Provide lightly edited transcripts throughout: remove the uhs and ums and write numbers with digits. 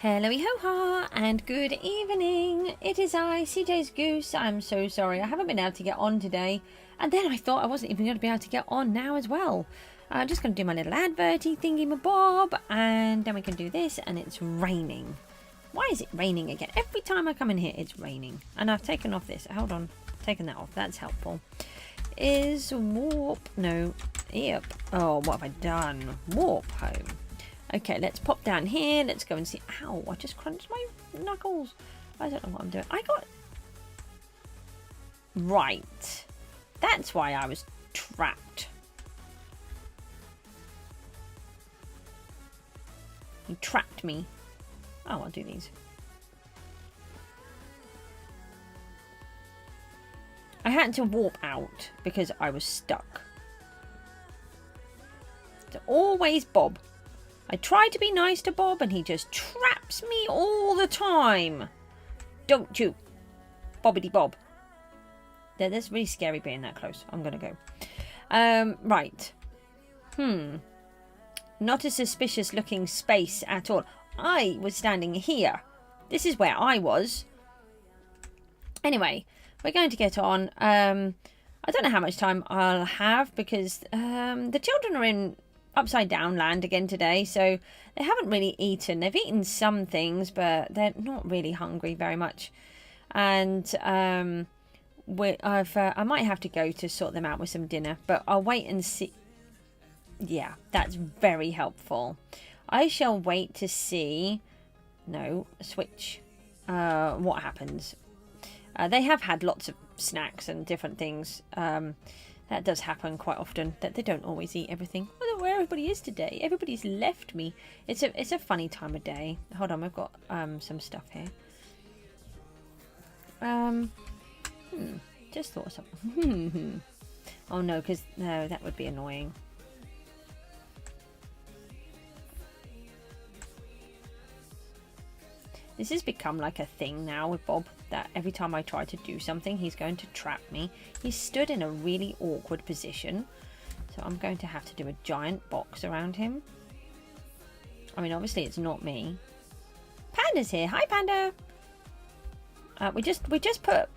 Hello-y-ho-ha, and good evening. It is I, Cjsgoose. I'm so sorry I haven't been able to get on today. And then I thought I wasn't even going to be able to get on now as well. I'm just going to do my little adverty thingy-mabob, and then we can do this, and it's raining. Why is it raining again? Every time I come in here, it's raining. And I've taken off this. Hold on. Taken that off. That's helpful. Is warp... No. Yep. Oh, what have I done? Warp home. Okay, let's pop down here. Let's go and see. Ow, I just crunched my knuckles. I don't know what I'm doing. I got... Right. That's why I was trapped. You trapped me. Oh, I'll do these. I had to warp out because I was stuck. It's always Bob. I try to be nice to Bob and he just traps me all the time. Don't you? Bobbity Bob. That's really scary being that close. I'm going to go. Right. Not a suspicious looking space at all. I was standing here. This is where I was. Anyway, we're going to get on. I don't know how much time I'll have because the children are in upside down land again today, so they haven't really eaten. They've eaten some things, but they're not really hungry very much. And I might have to go to sort them out with some dinner, but I'll wait and see. Yeah, that's very helpful. I shall wait to see. No, switch. What happens? They have had lots of snacks and different things. That does happen quite often, that they don't always eat everything. I don't know where everybody is today. Everybody's left me. It's a funny time of day. Hold on, I've got some stuff here. Just thought of something. Oh no, because no, that would be annoying. This has become like a thing now with Bob, that every time I try to do something, he's going to trap me. He's stood in a really awkward position, so I'm going to have to do a giant box around him. I mean, obviously it's not me. Panda's here. Hi, Panda. We just put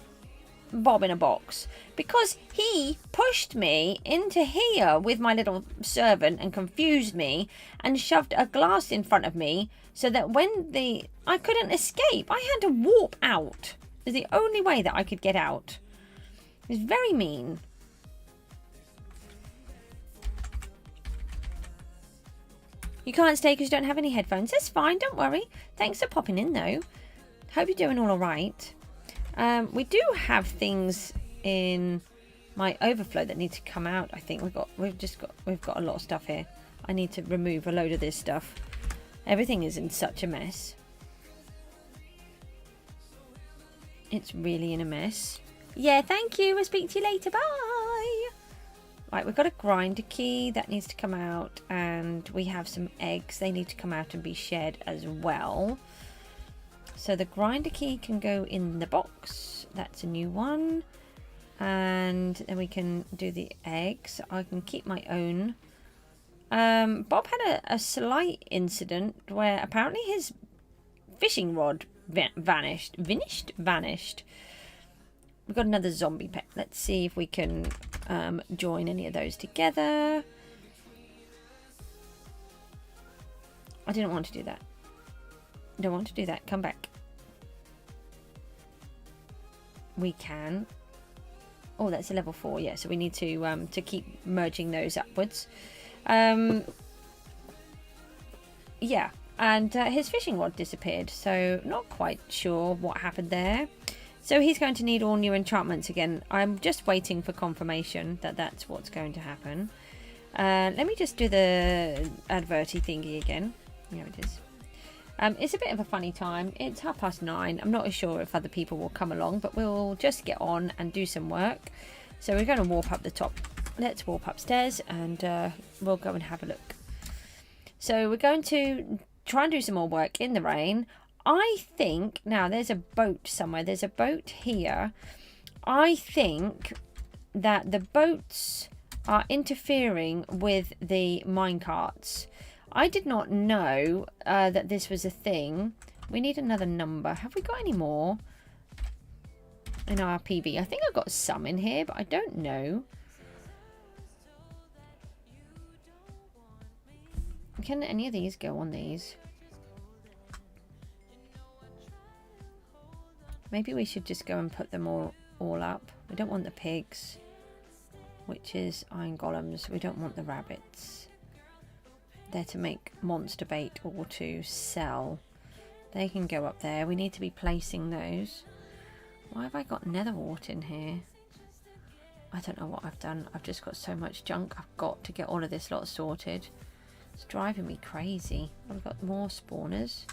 Bob in a box because he pushed me into here with my little servant and confused me and shoved a glass in front of me so that when I couldn't escape. I had to warp out. It's the only way that I could get out. It's very mean. You can't stay because you don't have any headphones. That's fine, don't worry. Thanks for popping in though. Hope you're doing all right. We do have things in my overflow that need to come out. I think we've got a lot of stuff here. I need to remove a load of this stuff. Everything is in such a mess. It's really in a mess. Yeah, thank you. I'll speak to you later. Bye. Right, we've got a grinder key that needs to come out, and we have some eggs. They need to come out and be shared as well. So the grinder key can go in the box. That's a new one. And then we can do the eggs. I can keep my own. Bob had a slight incident where apparently his fishing rod vanished. We've got another zombie pet. Let's see if we can join any of those together. I didn't want to do that. Don't want to do that. Come back. We can. Oh, that's a level 4. Yeah, so we need to keep merging those upwards. Yeah, and his fishing rod disappeared, so not quite sure what happened there. So he's going to need all new enchantments again. I'm just waiting for confirmation that that's what's going to happen. Let me just do the adverty thingy again. There it is. It's a bit of a funny time. It's 9:30. I'm not sure if other people will come along, but we'll just get on and do some work. So we're going to warp up the top. Let's warp upstairs and we'll go and have a look. So we're going to try and do some more work in the rain. I think, now there's a boat somewhere. There's a boat here. I think that the boats are interfering with the minecarts. I did not know that this was a thing. We need another number. Have we got any more in our PV? I think I've got some in here, but I don't know. Can any of these go on these? Maybe we should just go and put them all up. We don't want the pigs, witches, iron golems. We don't want the rabbits. They're to make monster bait or to sell. They can go up there. We need to be placing those. Why have I got nether wart in here? I don't know what I've done. I've just got so much junk. I've got to get all of this lot sorted. It's driving me crazy. I've got more spawners.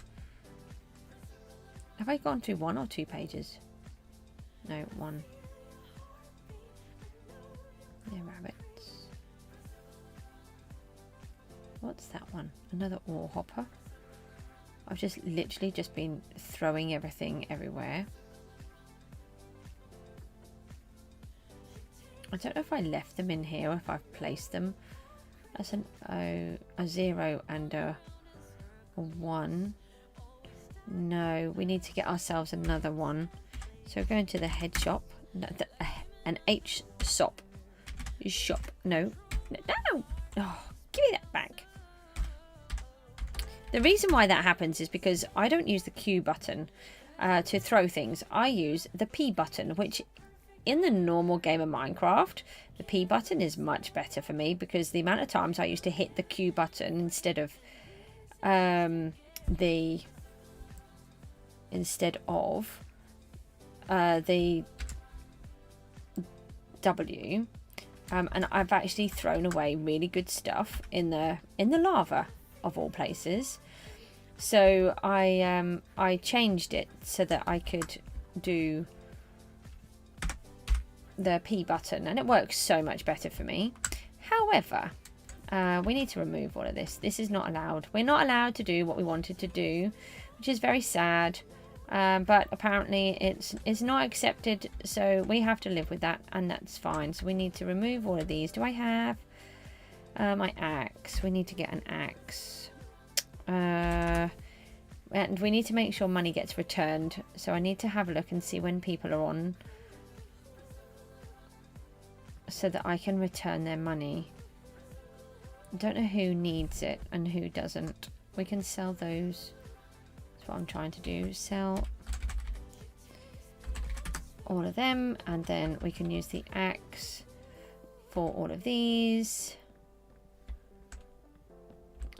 Have I gone through 1 or 2 pages? No, 1. Yeah, rabbits. What's that one? Another ore hopper. I've just literally just been throwing everything everywhere. I don't know if I left them in here or if I've placed them. That's a 0 and a 1. No, we need to get ourselves another one. So going to the head shop. No, an H shop. No. Oh, give me that back. The reason why that happens is because I don't use the Q button to throw things. I use the P button, which in the normal game of Minecraft, the P button is much better for me because the amount of times I used to hit the Q button instead of the W, and I've actually thrown away really good stuff in the lava of all places. So I changed it so that I could do the P button, and it works so much better for me. However, we need to remove all of this. This is not allowed. We're not allowed to do what we wanted to do, which is very sad. But apparently it's not accepted, so we have to live with that, and that's fine. So we need to remove all of these. Do I have my axe? We need to get an axe. And we need to make sure money gets returned. So I need to have a look and see when people are on, so that I can return their money. I don't know who needs it and who doesn't. We can sell those. That's what I'm trying to do. Sell all of them, and then we can use the axe for all of these.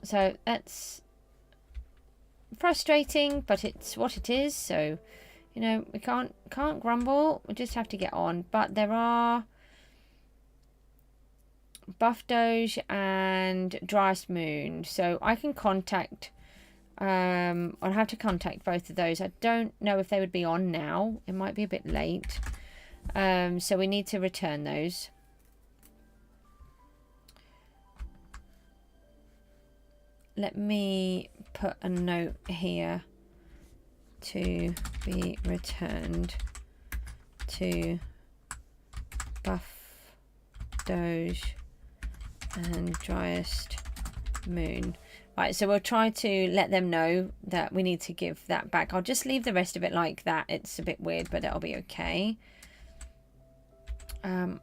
So that's frustrating, but it's what it is. So, you know, we can't grumble. We just have to get on. But there are Buff Doge and Driest Moon, so I can contact. I'll have to contact both of those. I don't know if they would be on now. It might be a bit late. So we need to return those. Let me put a note here to be returned to Buff Doge and Driest Moon. Right, so we'll try to let them know that we need to give that back. I'll just leave the rest of it like that. It's a bit weird, but it'll be okay.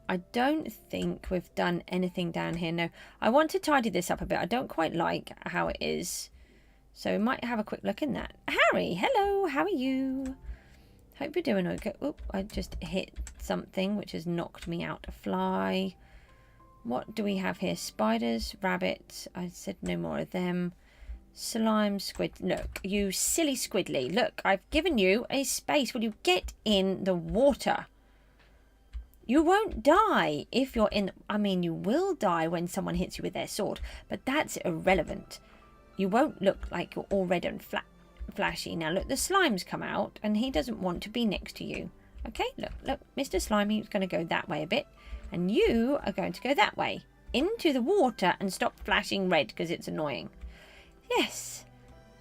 I don't think we've done anything down here. No, I want to tidy this up a bit. I don't quite like how it is. So we might have a quick look in that. Harry, hello, how are you? Hope you're doing okay. Oop, I just hit something which has knocked me out a fly. What do we have here? Spiders, rabbits. I said no more of them. Slime, squid. Look, you silly squidly. Look, I've given you a space. Will you get in the water? You won't die if you're in... I mean, you will die when someone hits you with their sword, but that's irrelevant. You won't look like you're all red and flashy. Now, look, the slime's come out, and he doesn't want to be next to you. Okay, look, Mr. Slimy is going to go that way a bit. And you are going to go that way, into the water, and stop flashing red because it's annoying. Yes,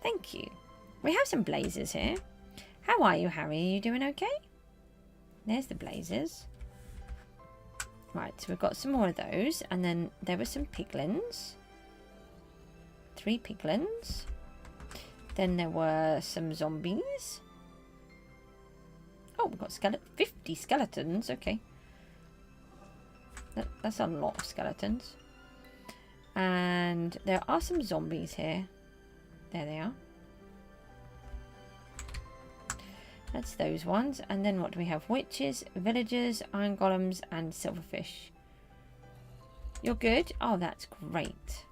thank you. We have some blazers here. How are you, Harry? Are you doing okay? There's the blazers. Right, so we've got some more of those. And then there were some piglins. 3 piglins. Then there were some zombies. Oh, we've got 50 skeletons. Okay. That's a lot of skeletons. And there are some zombies here. There they are. That's those ones. And then what do we have? Witches, villagers, iron golems, and silverfish. You're good? Oh, that's great.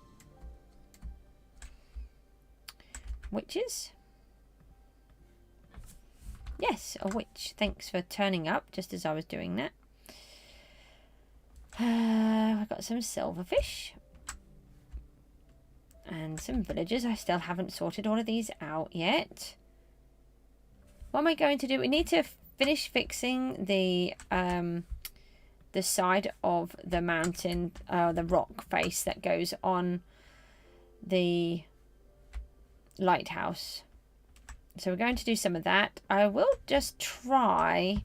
Witches? Yes, a witch. Thanks for turning up just as I was doing that. I've got some silverfish. And some villagers. I still haven't sorted all of these out yet. What am I going to do? We need to finish fixing the side of the mountain, the rock face that goes on the lighthouse. So we're going to do some of that. I will just try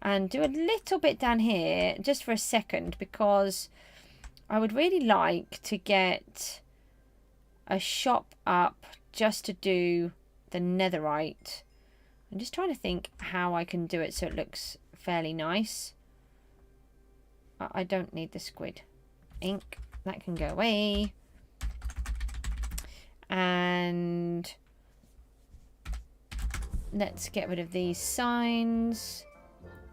and do a little bit down here just for a second, because I would really like to get a shop up just to do the netherite. I'm just trying to think how I can do it so it looks fairly nice. I don't need the squid ink. That can go away. And let's get rid of these signs.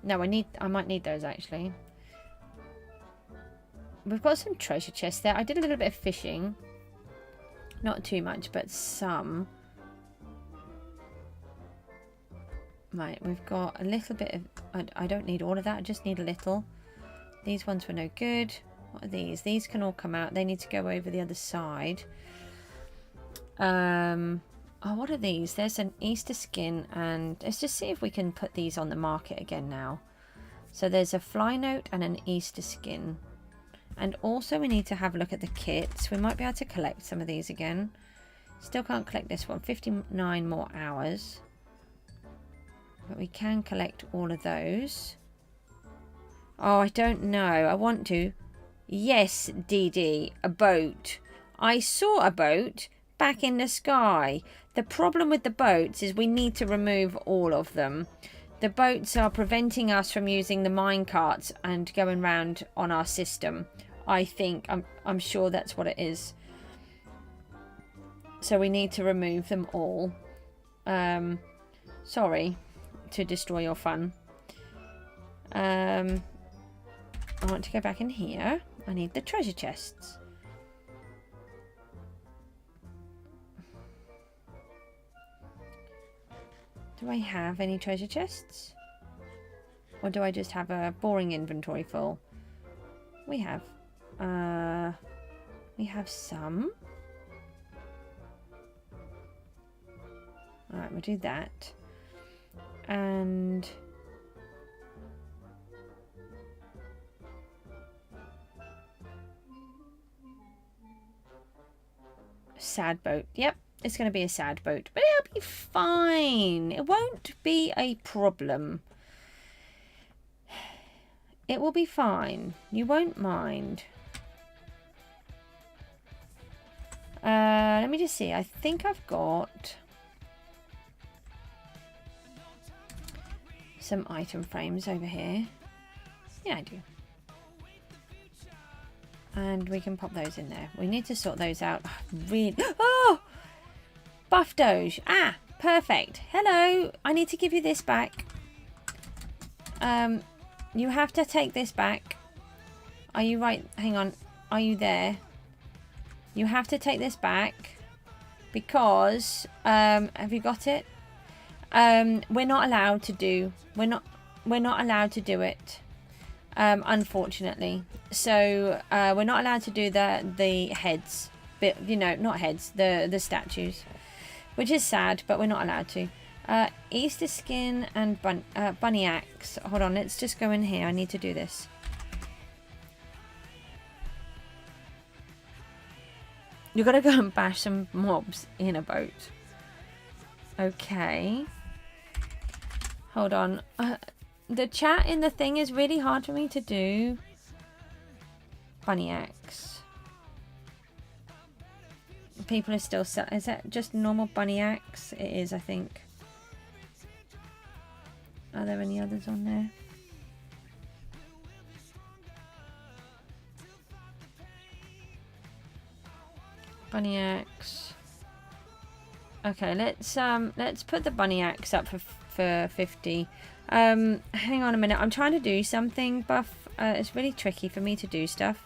No, I might need those actually. We've got some treasure chests there. I did a little bit of fishing. Not too much, but some. Right, we've got a little bit of... I don't need all of that. I just need a little. These ones were no good. What are these? These can all come out. They need to go over the other side. Oh, what are these? There's an Easter skin, and let's just see if we can put these on the market again now. So there's a fly note and an Easter skin. And also we need to have a look at the kits. We might be able to collect some of these again. Still can't collect this one. 59 more hours. But we can collect all of those. Oh, I don't know. I want to. Yes, DD. A boat. I saw a boat back in the sky. The problem with the boats is we need to remove all of them. The boats are preventing us from using the mine carts and going round on our system. I think. I'm sure that's what it is. So we need to remove them all. Sorry to destroy your fun. I want to go back in here. I need the treasure chests. Do I have any treasure chests? Or do I just have a boring inventory full? We have some. Alright, we'll do that. And sad boat. Yep, it's going to be a sad boat, but it'll be fine. It won't be a problem. It will be fine. You won't mind. Let me just see. I think I've got some item frames over here. Yeah, I do. And we can pop those in there. We need to sort those out. Really? Oh! Buff Doge. Ah, perfect. Hello. I need to give you this back. You have to take this back. Are you right? Hang on. Are you there? You have to take this back because have you got it? We're not allowed to do. We're not allowed to do it. Unfortunately. So we're not allowed to do the heads. But you know, not heads. The statues, which is sad, but we're not allowed to. Easter skin and bunny axe. Hold on, let's just go in here. I need to do this. You're gonna go and bash some mobs in a boat. Okay. Hold on. The chat in the thing is really hard for me to do. Bunny axe. people are still selling. Is that just normal bunny axe? It is, I think. Are there any others on there? Bunny axe. Okay, let's put the bunny axe up for 50. Hang on a minute. I'm trying to do something, Buff. It's really tricky for me to do stuff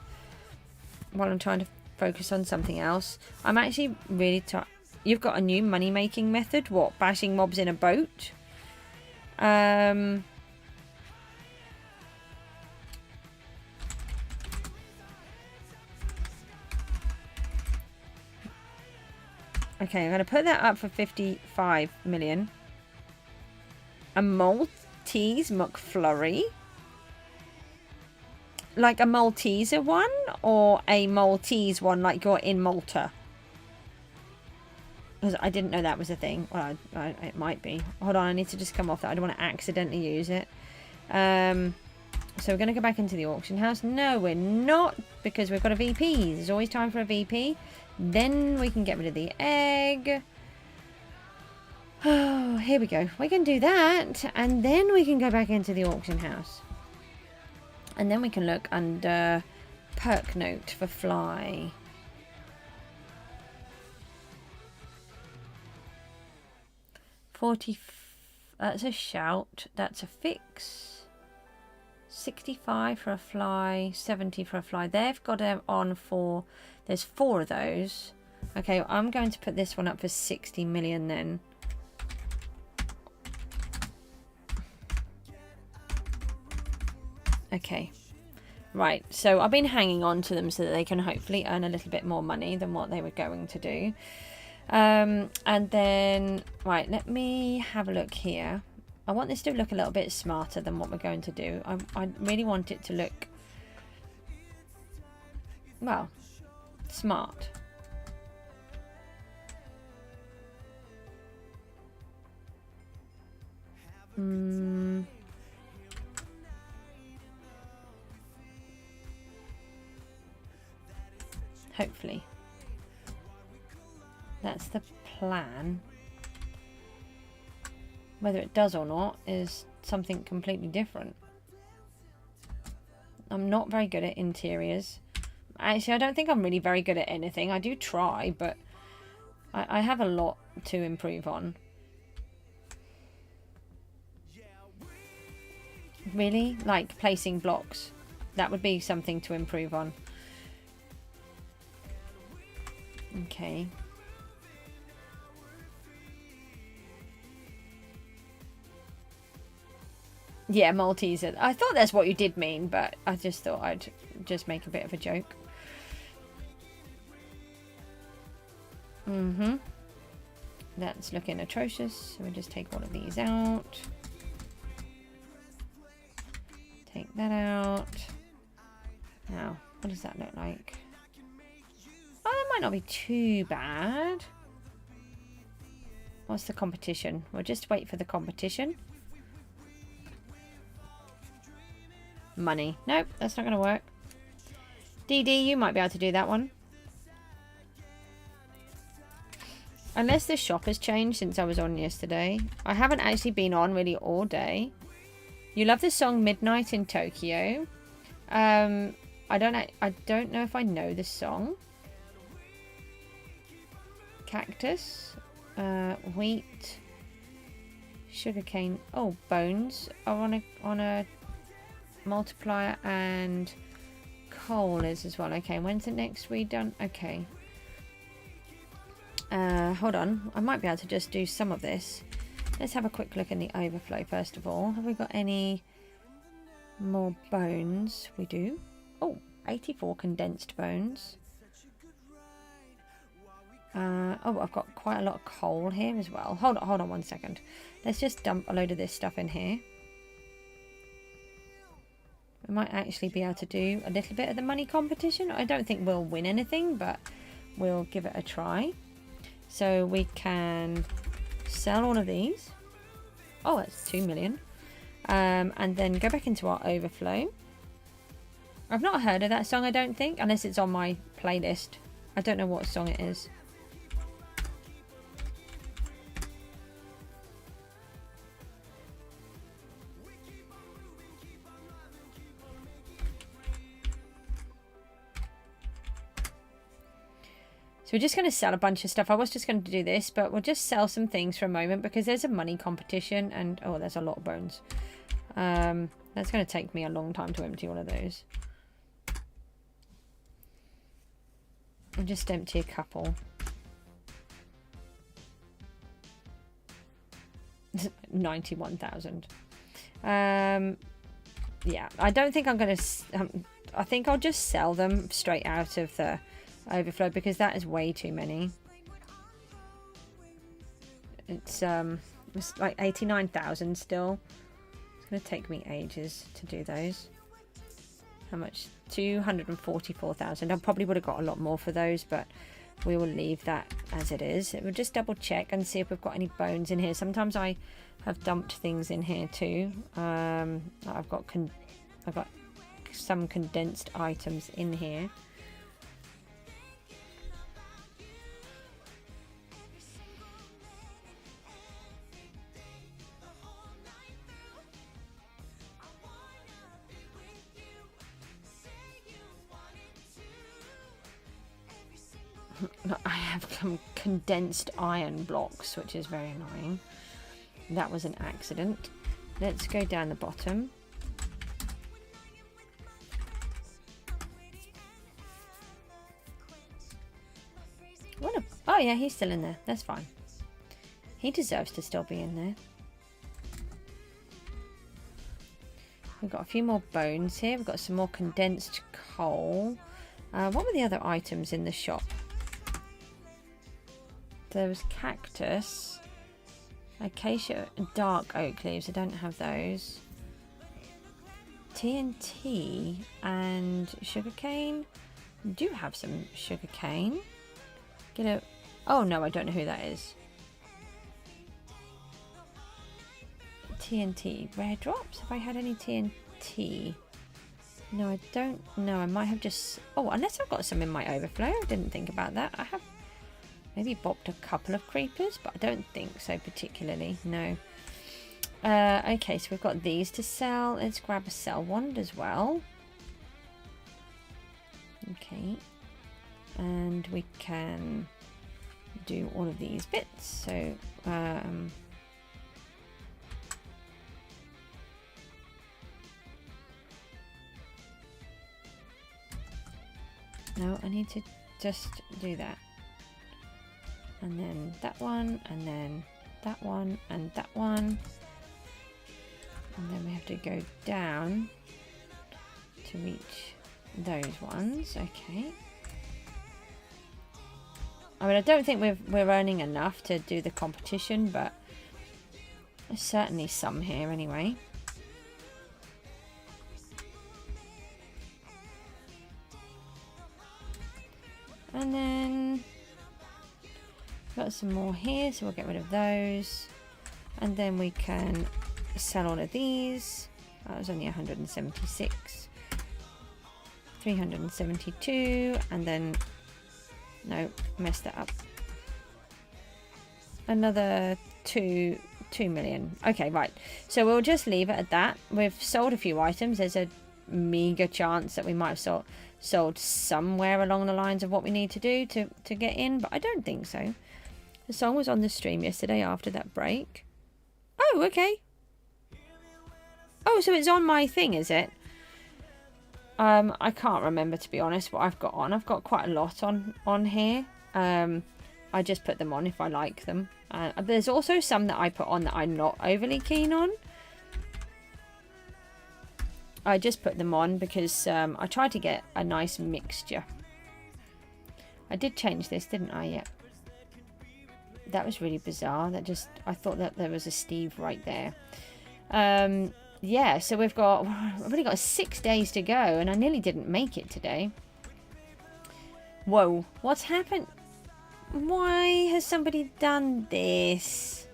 while I'm trying to focus on something else. I'm actually really tired. You've got a new money making method. What? Bashing mobs in a boat? Okay, I'm going to put that up for 55 million. A Maltese McFlurry? Like a Malteser one? Or a Maltese one like you're in Malta? Because I didn't know that was a thing. Well, it might be. Hold on, I need to just come off that. I don't want to accidentally use it. So we're going to go back into the auction house. No, we're not. Because we've got a VP. There's always time for a VP. Then we can get rid of the egg. Oh, here we go. We can do that. And then we can go back into the auction house. And then we can look under perk note for fly. That's a shout. That's a fix. 65 for a fly. 70 for a fly. They've got it on for... There's 4 of those. Okay, I'm going to put this one up for 60 million then. Okay. Right, so I've been hanging on to them so that they can hopefully earn a little bit more money than what they were going to do. And then, right, let me have a look here. I want this to look a little bit smarter than what we're going to do. I really want it to look, well, smart. Hopefully. That's the plan. Whether it does or not is something completely different. I'm not very good at interiors. Actually, I don't think I'm really very good at anything. I do try, but I have a lot to improve on. Really? Like placing blocks. That would be something to improve on. Okay. Yeah, Maltese. I thought that's what you did mean, but I just thought I'd just make a bit of a joke. That's looking atrocious. So we'll just take all of these out. Take that out. Now, what does that look like? Oh, that might not be too bad. What's the competition? We'll just wait for the competition. Money. Nope, that's not going to work. DD, you might be able to do that one. Unless the shop has changed since I was on yesterday. I haven't actually been on really all day. You love the song Midnight in Tokyo. I don't know if I know this song. Cactus. Wheat. Sugarcane. Oh, bones are on a multiplier, and coal is as well. Okay, when's the next read done? Okay. Hold on. I might be able to just do some of this. Let's have a quick look in the overflow first of all. Have we got any more bones? We do. Oh, 84 condensed bones. Oh, I've got quite a lot of coal here as well. Hold on 1 second. Let's just dump a load of this stuff in here. We might actually be able to do a little bit of the money competition. I don't think we'll win anything, but we'll give it a try. So we can sell all of these. Oh, that's 2 million. And then go back into our overflow. I've not heard of that song, I don't think, unless it's on my playlist. I don't know what song it is. we're just going to sell a bunch of stuff. I was just going to do this, but we'll just sell some things for a moment because there's a money competition. And, oh, there's a lot of bones. That's going to take me a long time to empty all of those. I'll just empty a couple. 91,000. Yeah, I don't think I'm going to... I think I'll just sell them straight out of the overflow because that is way too many. It's like 89,000 still. It's going to take me ages to do those. How much? 244,000. I probably would have got a lot more for those, but we will leave that as it is. We'll just double check and see if we've got any bones in here. Sometimes I have dumped things in here too. I've got some condensed items in here. I have some condensed iron blocks, which is very annoying. That was an accident. Let's go down the bottom. Oh yeah, he's still in there. That's fine. He deserves to still be in there. We've got a few more bones here. We've got some more condensed coal. What were the other items in the shop? There was cactus, acacia, and dark oak leaves. I don't have those. TNT and sugarcane. I do have some sugarcane. Get a... Oh no, I don't know who that is. TNT. Rare drops? Have I had any TNT? No, I don't know. I might have just... Oh, unless I've got some in my overflow. I didn't think about that. I have maybe bopped a couple of creepers, but I don't think so particularly. No. Okay, so we've got these to sell. Let's grab a sell wand as well. Okay. And we can do all of these bits. So, no, I need to just do that. And then that one, and then that one, and that one. And then we have to go down to reach those ones. Okay. I mean, I don't think we're earning enough to do the competition, but there's certainly some here anyway. And then got some more here, so we'll get rid of those. And then we can sell all of these. That was only 176. 372, and then... No, messed that up. Another 2 million. Okay, right. So we'll just leave it at that. We've sold a few items. There's a meager chance that we might have sold somewhere along the lines of what we need to do to get in, but I don't think so. The song was on the stream yesterday after that break. Oh, okay. Oh, so it's on my thing, is it? I can't remember, to be honest, what I've got on. I've got quite a lot on here. I just put them on if I like them. There's also some that I put on that I'm not overly keen on. I just put them on because I tried to get a nice mixture. I did change this, didn't I? Yeah. That was really bizarre. I thought that there was a Steve right there. Yeah, so I've only got 6 days to go, and I nearly didn't make it today. Whoa, what's happened? Why has somebody done this?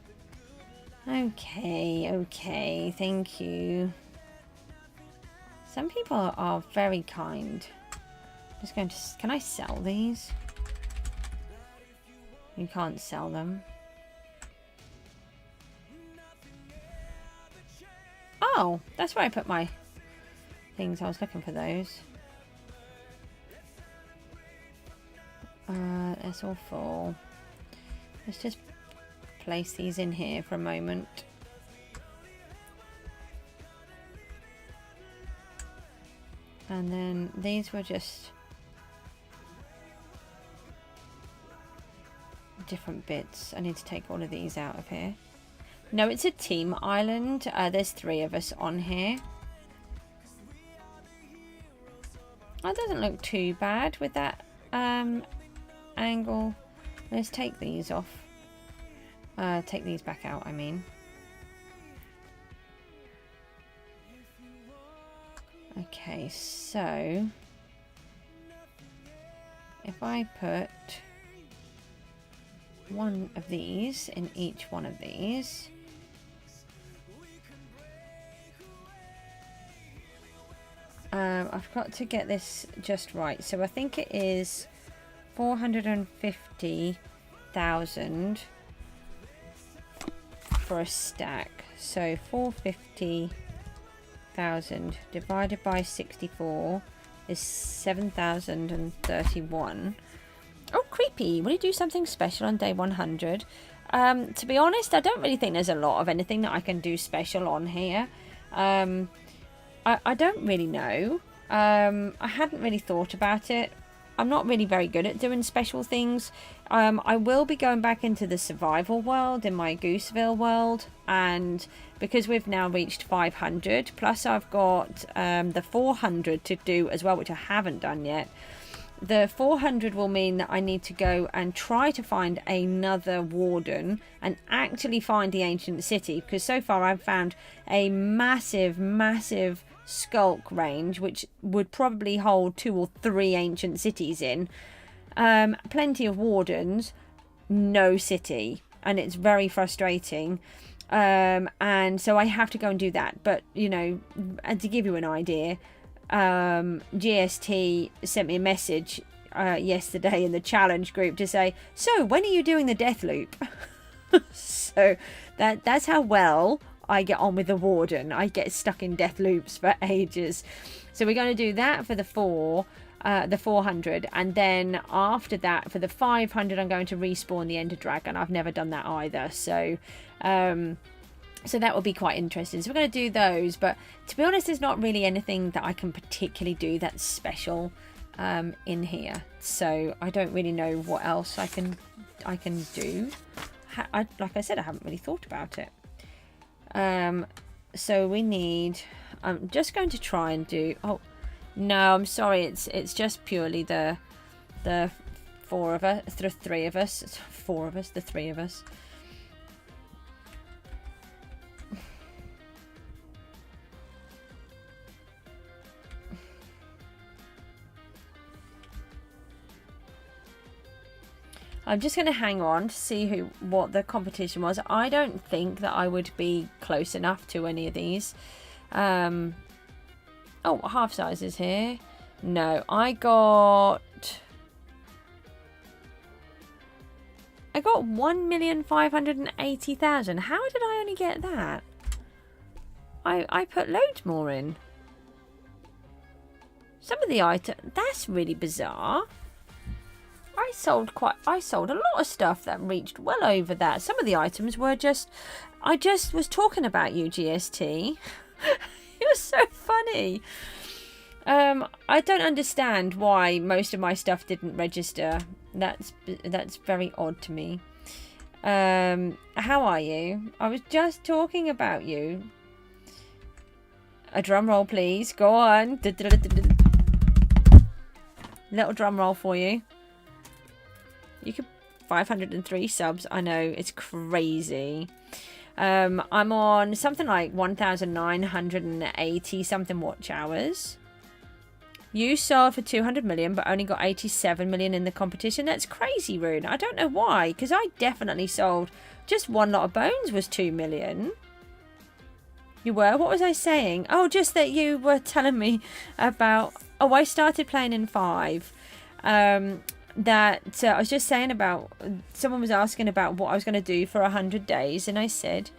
Okay, thank you. Some people are very kind. Just going to... Can I sell these? You can't sell them. Oh, that's where I put my things. I was looking for those. That's all full. Let's just place these in here for a moment. And then these were just different bits. I need to take all of these out of here. No, it's a team island. There's 3 of us on here. That doesn't look too bad with that angle. Let's take these off. Take these back out, I mean. Okay, so if I put one of these in each one of these, I've got to get this just right. So I think it is 450,000 for a stack. So 450,000 divided by 64 is 7,031. Oh, creepy. Will you do something special on day 100? To be honest, I don't really think there's a lot of anything that I can do special on here. I don't really know. I hadn't really thought about it. I'm not really very good at doing special things. I will be going back into the survival world in my Gooseville world, and because we've now reached 500, plus I've got the 400 to do as well, which I haven't done yet. The 400 will mean that I need to go and try to find another warden and actually find the ancient city, because so far I've found a massive skulk range which would probably hold 2 or 3 ancient cities in. Plenty of wardens, no city, and it's very frustrating. And so I have to go and do that. But you know, and to give you an idea, GST sent me a message yesterday in the challenge group to say, so when are you doing the death loop? So that's how well I get on with the warden. I get stuck in death loops for ages. So we're going to do that for the 400, and then after that for the 500 I'm going to respawn the Ender Dragon. I've never done that either, so so that will be quite interesting. So we're going to do those, but to be honest, there's not really anything that I can particularly do that's special in here. So I don't really know what else I can do. Like I said, I haven't really thought about it. So we need. I'm just going to try and do. Oh no, I'm sorry. It's just purely the 4 of us, the 3 of us. It's 4 of us, the 3 of us. I'm just going to hang on to see what the competition was. I don't think that I would be close enough to any of these. Oh, half size is here. No, I got 1,580,000. How did I only get that? I put loads more in. Some of the items, that's really bizarre. I sold a lot of stuff that reached well over that. Some of the items were just, I just was talking about you, GST. It was so funny. I don't understand why most of my stuff didn't register. That's very odd to me. How are you? I was just talking about you. A drum roll, please. Go on. Little drum roll for you. You could 503 subs. I know, it's crazy. I'm on something like 1,980 something watch hours. You sold for 200 million, but only got 87 million in the competition. That's crazy, Rune. I don't know why, because I definitely sold. Just one lot of bones was 2 million. You were? What was I saying? Oh, just that you were telling me about. Oh, I started playing in 5. That I was just saying about, someone was asking about what I was going to do for 100 days, and I said,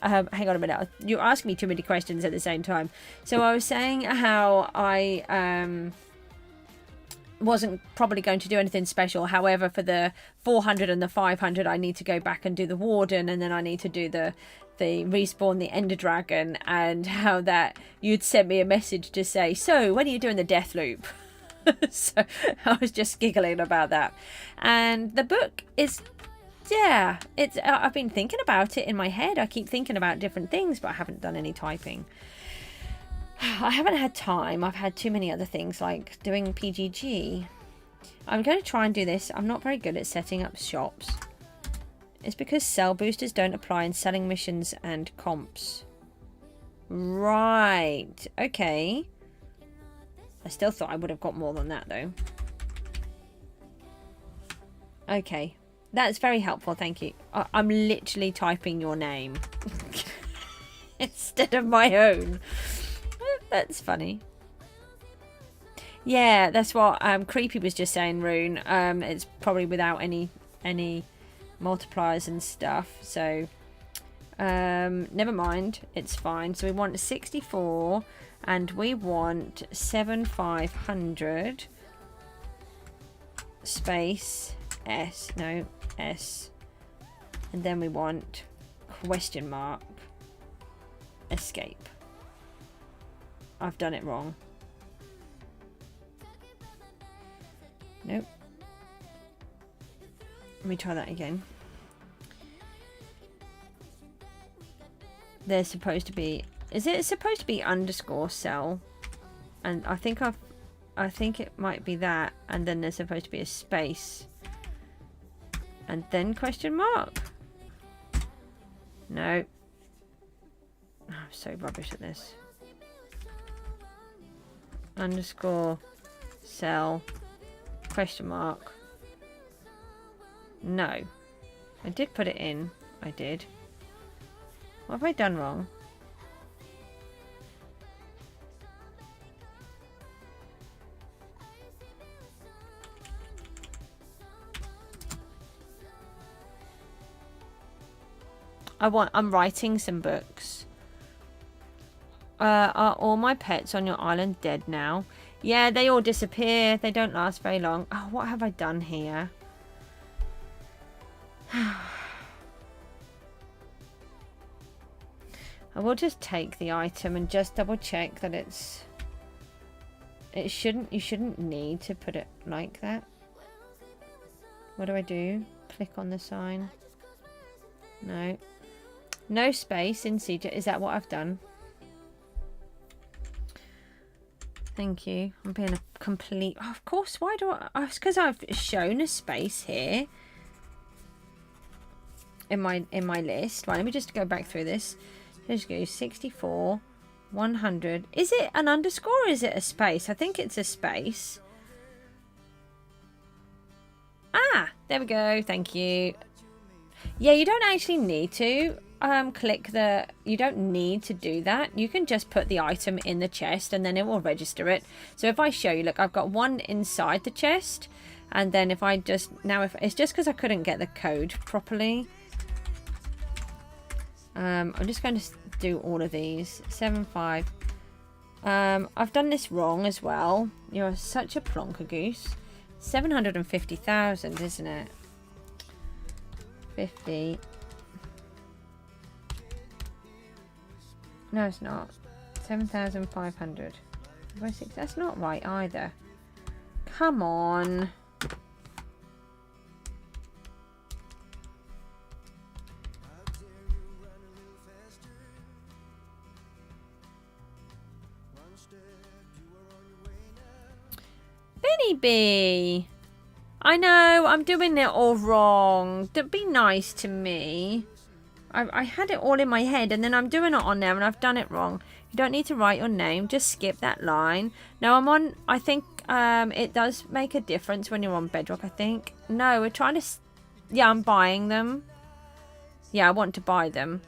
hang on a minute, you're asking me too many questions at the same time. So I was saying how I wasn't probably going to do anything special. However, for the 400 and the 500, I need to go back and do the Warden, and then I need to do the respawn the Ender Dragon, and how that you'd sent me a message to say, so when are you doing the death loop? So I was just giggling about that. And the book is, yeah, it's I've been thinking about it in my head. I keep thinking about different things, but I haven't done any typing. I haven't had time. I've had too many other things, like doing PGG. I'm going to try and do this. I'm not very good at setting up shops. It's because sell boosters don't apply in selling missions and comps. Right. Okay. I still thought I would have got more than that, though. Okay. That's very helpful. Thank you. I'm literally typing your name instead of my own. That's funny. Yeah, that's what Creepy was just saying, Rune. It's probably without any multipliers and stuff. So, never mind. It's fine. So we want 64, and we want 7500 space S. No, S. And then we want question mark escape. I've done it wrong. Nope. Let me try that again. There's supposed to be... Is it supposed to be underscore cell? And I think it might be that. And then there's supposed to be a space. And then question mark? No. Oh, I'm so rubbish at this. Underscore cell question mark. No. I did put it in. I did. What have I done wrong? I'm writing some books. Are all my pets on your island dead now? Yeah, they all disappear. They don't last very long. Oh, what have I done here? I will just take the item and just double check that you shouldn't need to put it like that. What do I do? Click on the sign. No. No space in CJ. Is that what I've done? Thank you. I'm being a complete... Oh, of course, why do I... Oh, it's because I've shown a space here in my list. Right, let me just go back through this. Cjsgoose 64, 100. Is it an underscore or is it a space? I think it's a space. Ah, there we go. Thank you. Yeah, you don't actually need to click the... You don't need to do that. You can just put the item in the chest and then it will register it. So if I show you, look, I've got one inside the chest. And then if I just... Now, if it's just because I couldn't get the code properly. I'm just going to do all of these. 7.5. I've done this wrong as well. You're such a plonker goose. 750,000, isn't it? 50. No, it's not. 7,500. That's not right either. Come on. Benny B. I know, I'm doing it all wrong. Don't be nice to me. I had it all in my head and then I'm doing it on there and I've done it wrong. You don't need to write your name. Just skip that line. Now I'm on... I think it does make a difference when you're on Bedrock, I think. No, we're trying to... Yeah, I'm buying them. Yeah, I want to buy them.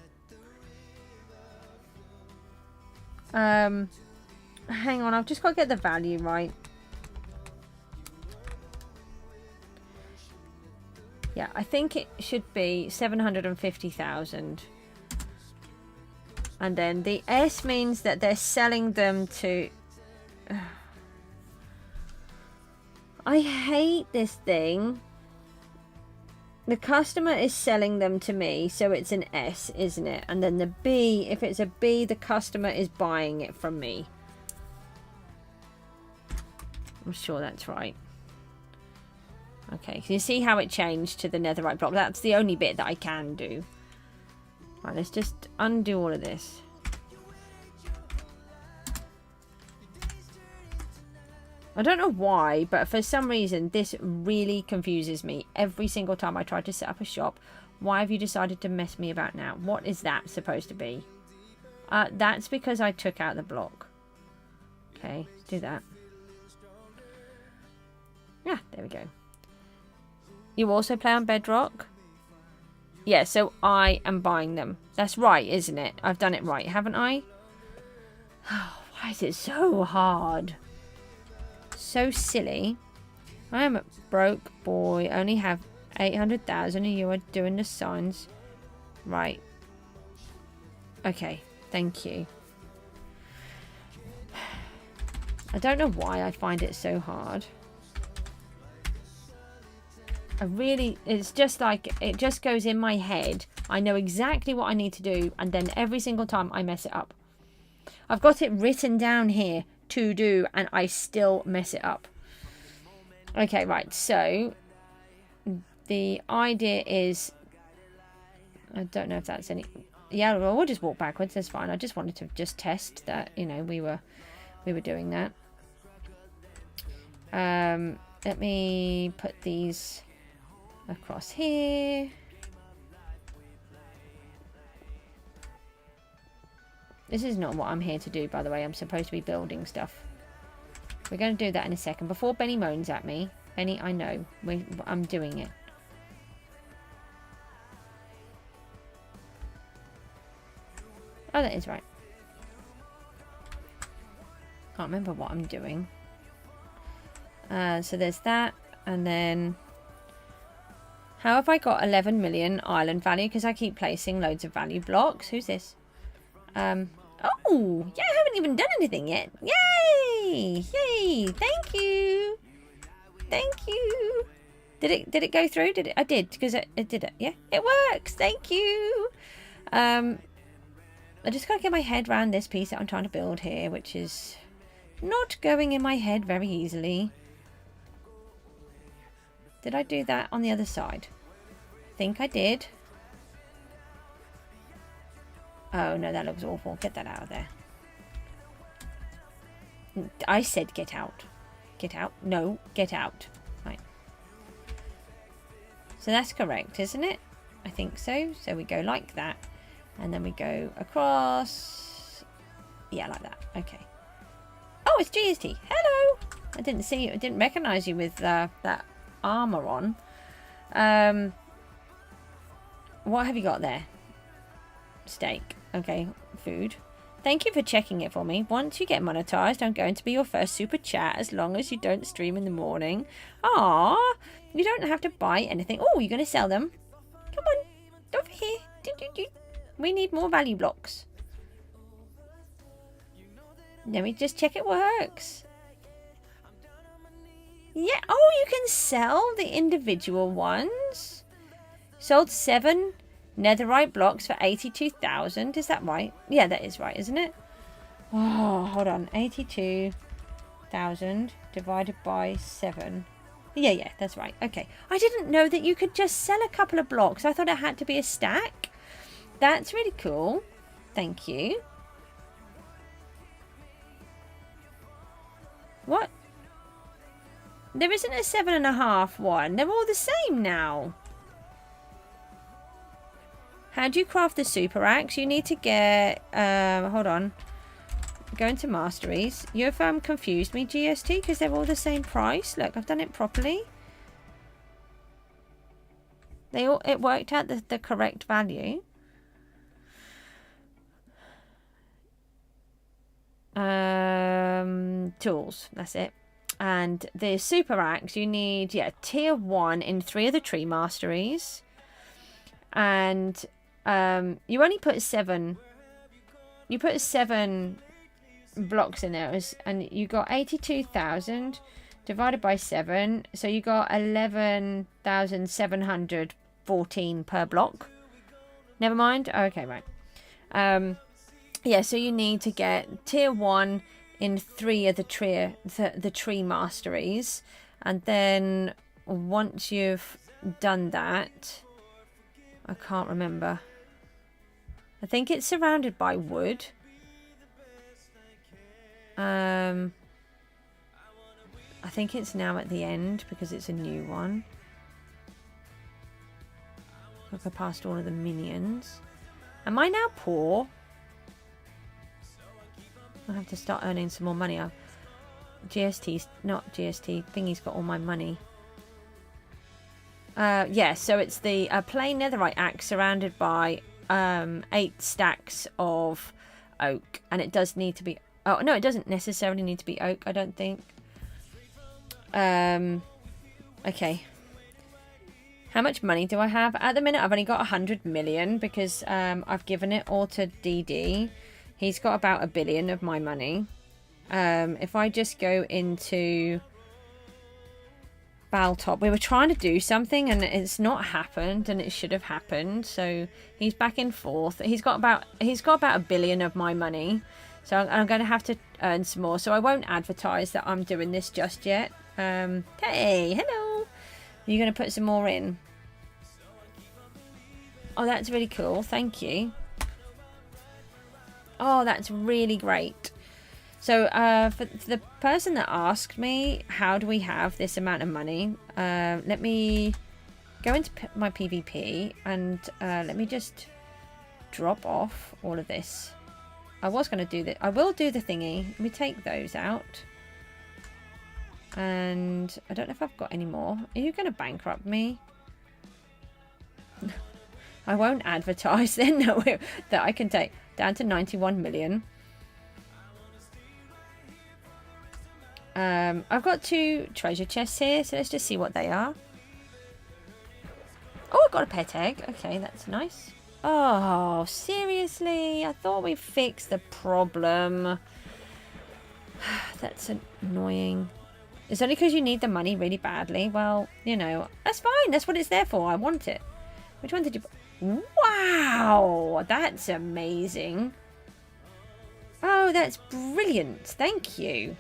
Hang on, I've just got to get the value right. Yeah, I think it should be 750,000. And then the S means that they're selling them to... I hate this thing. The customer is selling them to me, so it's an S, isn't it? And then the B, if it's a B, the customer is buying it from me. I'm sure that's right. Okay, so you see how it changed to the netherite block? That's the only bit that I can do. Right, let's just undo all of this. I don't know why, but for some reason, this really confuses me every single time I try to set up a shop. Why have you decided to mess me about now? What is that supposed to be? That's because I took out the block. Okay, let's do that. Yeah, there we go. You also play on Bedrock? Yeah, so I am buying them. That's right, isn't it? I've done it right, haven't I? Why is it so hard? So silly. I am a broke boy. Only have 800,000 and you are doing the signs. Right. Okay. Thank you. I don't know why I find it so hard. It's just like, it just goes in my head. I know exactly what I need to do, and then every single time I mess it up. I've got it written down here to do, and I still mess it up. Okay, right, so the idea is, I don't know if that's any, yeah, well, we'll just walk backwards, that's fine. I just wanted to just test that, you know, we were doing that. Let me put these across here. This is not what I'm here to do, by the way. I'm supposed to be building stuff. We're going to do that in a second. Before Benny moans at me. Benny, I know. I'm doing it. Oh, that is right. Can't remember what I'm doing. So there's that. And then... how have I got 11 million island value? Because I keep placing loads of value blocks. Who's this? Oh, yeah, I haven't even done anything yet. Yay! Yay! Thank you! Thank you! Did it go through? Did it? I did, because it did it. Yeah, it works! Thank you! I just gotta get my head around this piece that I'm trying to build here, which is not going in my head very easily. Did I do that on the other side? I think I did. Oh, no, that looks awful. Get that out of there. I said get out. Get out. No, get out. Right. So that's correct, isn't it? I think so. So we go like that. And then we go across. Yeah, like that. Okay. Oh, it's GST. Hello. I didn't see you. I didn't recognize you with that armor on. What have you got there? Steak. Okay, food. Thank you for checking it for me. Once you get monetized, I'm going to be your first super chat as long as you don't stream in the morning. Ah, you don't have to buy anything. Oh, you're going to sell them? Come on, over here. We need more value blocks. Let me just check it works. Yeah, oh, you can sell the individual ones. Sold 7 netherite blocks for 82,000. Is that right? Yeah, that is right, isn't it? Oh, hold on. 82,000 divided by 7. Yeah, that's right. Okay. I didn't know that you could just sell a couple of blocks. I thought it had to be a stack. That's really cool. Thank you. What? There isn't a 7.5 one. They're all the same now. How do you craft the super axe? You need to get... hold on. Go into masteries. You've confused me, GST, because they're all the same price. Look, I've done it properly. It worked out the correct value. Tools. That's it. And the super axe, you need, yeah, tier 1 in 3 of the tree masteries. And... you only put 7. You put 7 blocks in there, and you got 82,000 divided by 7. So you got 11,714 per block. Never mind. Okay, right. Yeah, so you need to get tier 1 in 3 of the tree masteries. And then once you've done that, I can't remember. I think it's surrounded by wood. I think it's now at the end because it's a new one. Look, I passed all of the minions. Am I now poor? I have to start earning some more money. GST's not GST. Thingy's got all my money. Yeah, so it's the plain netherite axe surrounded by 8 stacks of oak, and it does need to be. Oh no, it doesn't necessarily need to be oak. I don't think. Okay. How much money do I have at the minute? I've only got 100 million because I've given it all to DD. He's got about 1 billion of my money. If I just go into Baltop, we were trying to do something and it's not happened, and it should have happened. So he's back in 4th. He's got about 1 billion of my money. So I'm going to have to earn some more. So I won't advertise that I'm doing this just yet. Hey, hello. You're going to put some more in. Oh, that's really cool. Thank you. Oh, that's really great. So for the person that asked me, how do we have this amount of money? Let me go into my PvP and let me just drop off all of this. I was going to do that. I will do the thingy. Let me take those out. And I don't know if I've got any more. Are you going to bankrupt me? I won't advertise then that I can take down to 91 million. I've got 2 treasure chests here, so let's just see what they are. Oh, I got a pet egg. Okay, that's nice. Oh, seriously? I thought we fixed the problem. That's annoying. It's only because you need the money really badly. Well, you know, that's fine. That's what it's there for. I want it. Which one did you... Wow! That's amazing. Oh, that's brilliant. Thank you.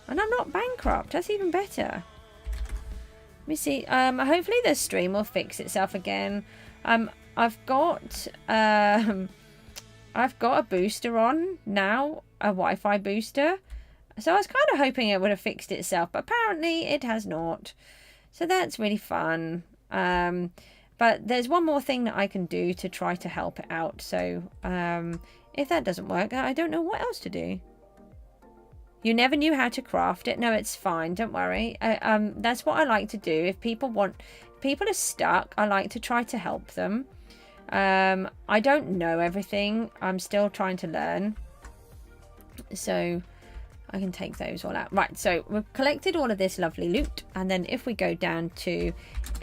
And I'm not bankrupt. That's even better. Let me see. Hopefully the stream will fix itself again. I've got a booster on now, a Wi-Fi booster. So I was kind of hoping it would have fixed itself, but apparently it has not. So that's really fun. But there's one more thing that I can do to try to help it out. So if that doesn't work, I don't know what else to do. You never knew how to craft it. No, it's fine. Don't worry. That's what I like to do. If people are stuck, I like to try to help them. I don't know everything. I'm still trying to learn. So I can take those all out. Right, so we've collected all of this lovely loot. And then if we go down to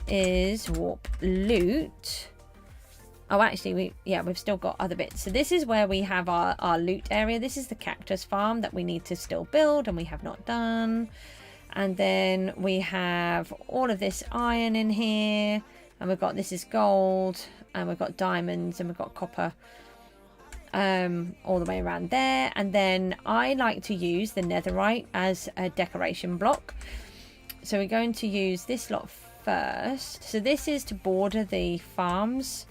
is warp loot. Oh, actually, we've still got other bits. So this is where we have our loot area. This is the cactus farm that we need to still build and we have not done. And then we have all of this iron in here. And we've got, this is gold. And we've got diamonds and we've got copper. All the way around there. And then I like to use the netherite as a decoration block. So we're going to use this lot first. So this is to border the farms.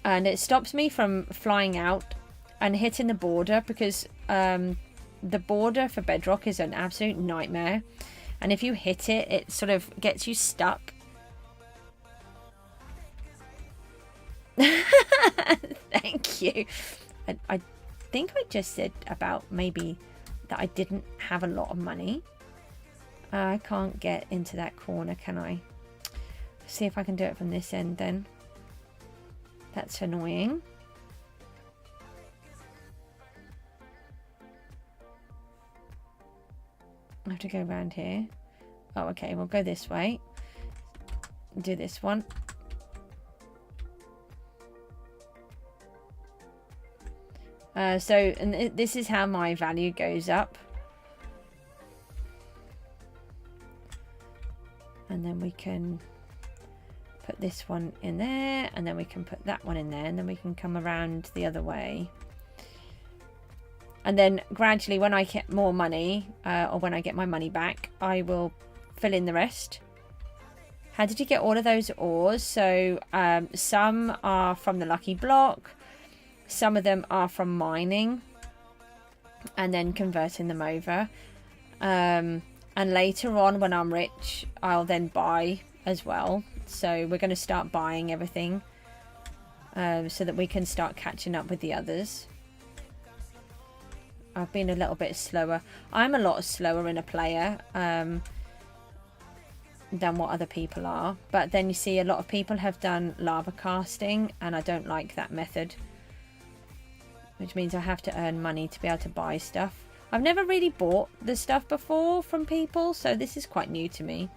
And it stops me from flying out and hitting the border because the border for Bedrock is an absolute nightmare. And if you hit it, it sort of gets you stuck. Thank you. I think I just said about maybe that I didn't have a lot of money. I can't get into that corner, can I? See if I can do it from this end then. That's annoying. I have to go around here. Oh, okay, we'll go this way. Do this one. And this is how my value goes up. And then we can put this one in there, and then we can put that one in there, and then we can come around the other way. And then gradually, when I get more money, or when I get my money back, I will fill in the rest. How did you get all of those ores? So some are from the lucky block, some of them are from mining, and then converting them over. And later on, when I'm rich, I'll then buy as well. So we're going to start buying everything, so that we can start catching up with the others. I've been a little bit slower. I'm a lot slower in a player than what other people are. But then you see a lot of people have done lava casting, and I don't like that method. Which means I have to earn money to be able to buy stuff. I've never really bought the stuff before from people, so this is quite new to me.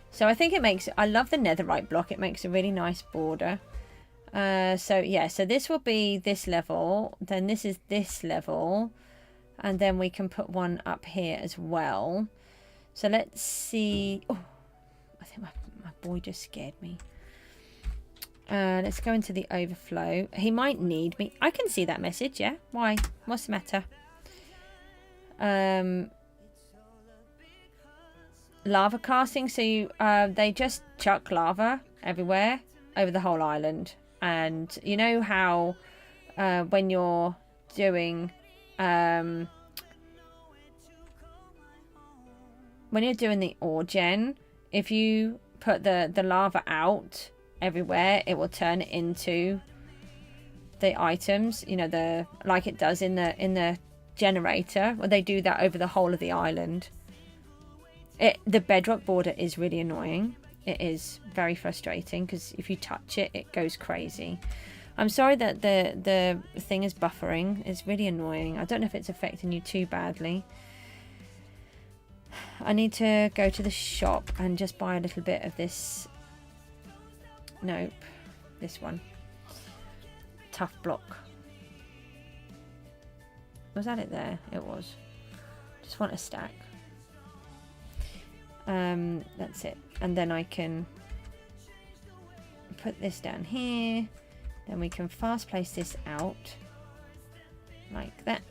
So I think it makes, I love the netherite block. It makes a really nice border. So yeah, so this will be this level. Then this is this level. And then we can put one up here as well. So let's see. Oh, I think my boy just scared me. Let's go into the overflow. He might need me. I can see that message, yeah. Why? What's the matter? Lava casting. So you, they just chuck lava everywhere over the whole island. And you know how when you're doing... when you're doing the ore gen, if you put the lava out everywhere, it will turn it into the items, you know, the like it does in the generator, where they do that over the whole of the island. The bedrock border is really annoying. It is very frustrating because if you touch it, it goes crazy. I'm sorry that the thing is buffering. It's really annoying. I don't know if it's affecting you too badly. I need to go to the shop and just buy a little bit of this. Nope. This one. Tough block. Was that it there? It was. Just want a stack. That's it. And then I can put this down here. Then we can fast place this out. Like that.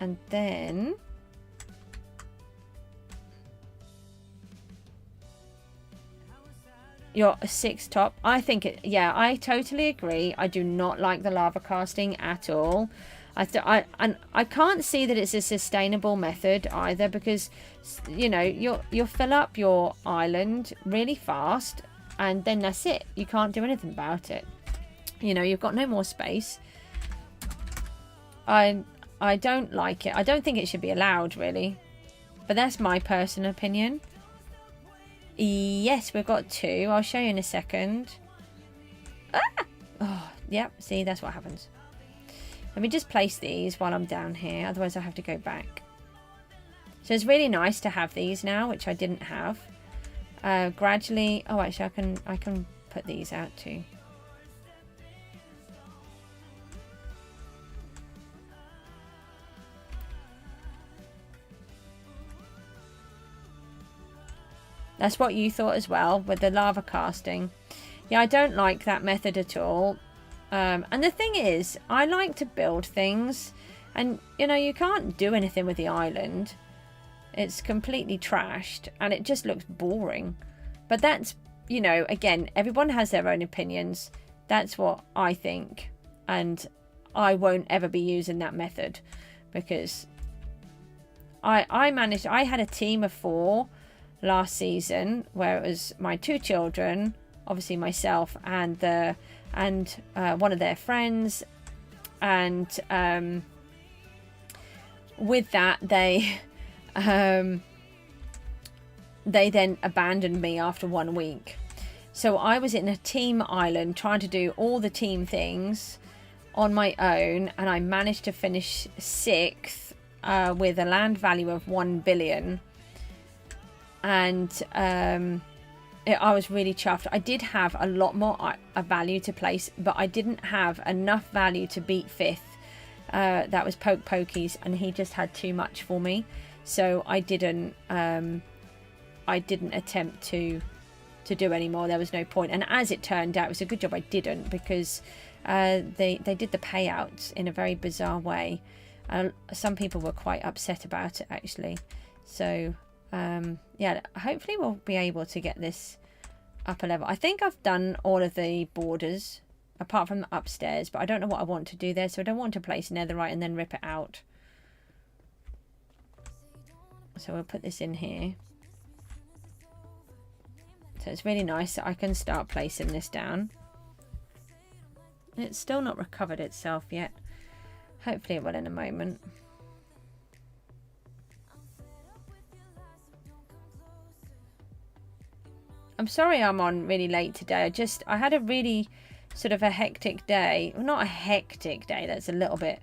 And then... Your 6 top. I think it, yeah, I totally agree. I do not like the lava casting at all. I can't see that it's a sustainable method either, because you know you'll fill up your island really fast and then that's it. You can't do anything about it. You know, you've got no more space. I don't like it. I don't think it should be allowed really, but that's my personal opinion. Yes, we've got 2. I'll show you in a second. Ah! Oh, yep. See, that's what happens. Let me just place these while I'm down here. Otherwise, I have to go back. So it's really nice to have these now, which I didn't have. Gradually. Oh, actually, I can put these out too. That's what you thought as well with the lava casting. Yeah, I don't like that method at all. And the thing is, I like to build things. And, you know, you can't do anything with the island. It's completely trashed. And it just looks boring. But that's, you know, again, everyone has their own opinions. That's what I think. And I won't ever be using that method. Because I had a team of 4... last season, where it was my 2 children, obviously myself and one of their friends, and with that they then abandoned me after 1 week. So I was in a team island trying to do all the team things on my own, and I managed to finish 6th with a land value of 1 billion. and I was really chuffed. I did have a lot more value to place, but I didn't have enough value to beat 5th. That was Pokies, and he just had too much for me, so I didn't attempt to do any more. There was no point, and as it turned out, it was a good job I didn't, because they did the payouts in a very bizarre way. Some people were quite upset about it, actually. So yeah, hopefully we'll be able to get this up a level. I think I've done all of the borders apart from the upstairs, but I don't know what I want to do there, so I don't want to place netherite and then rip it out. So we'll put this in here. So it's really nice that I can start placing this down. It's still not recovered itself yet. Hopefully it will in a moment. I'm sorry I'm on really late today. I had a really sort of a hectic day. Well, not a hectic day, that's a little bit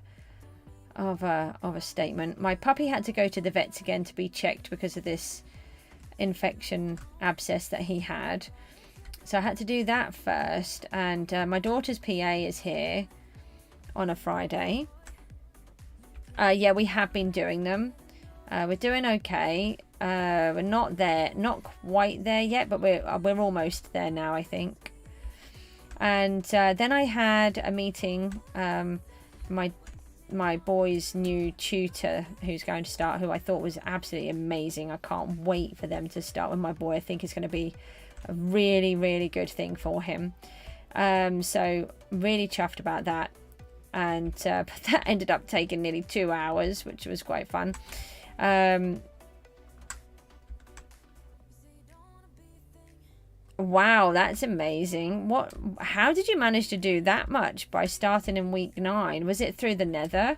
of a statement. My puppy had to go to the vets again to be checked because of this infection abscess that he had. So I had to do that first, and my daughter's PA is here on a Friday. Yeah, we have been doing them. We're doing okay. We're not quite there yet, but we're almost there now, I think. And then I had a meeting. My boy's new tutor who's going to start, who I thought was absolutely amazing. I can't wait for them to start with my boy. I think it's going to be a really, really good thing for him. So really chuffed about that. And but that ended up taking nearly 2 hours, which was quite fun. Wow, that's amazing. How did you manage to do that much by starting in week 9? Was it through the nether?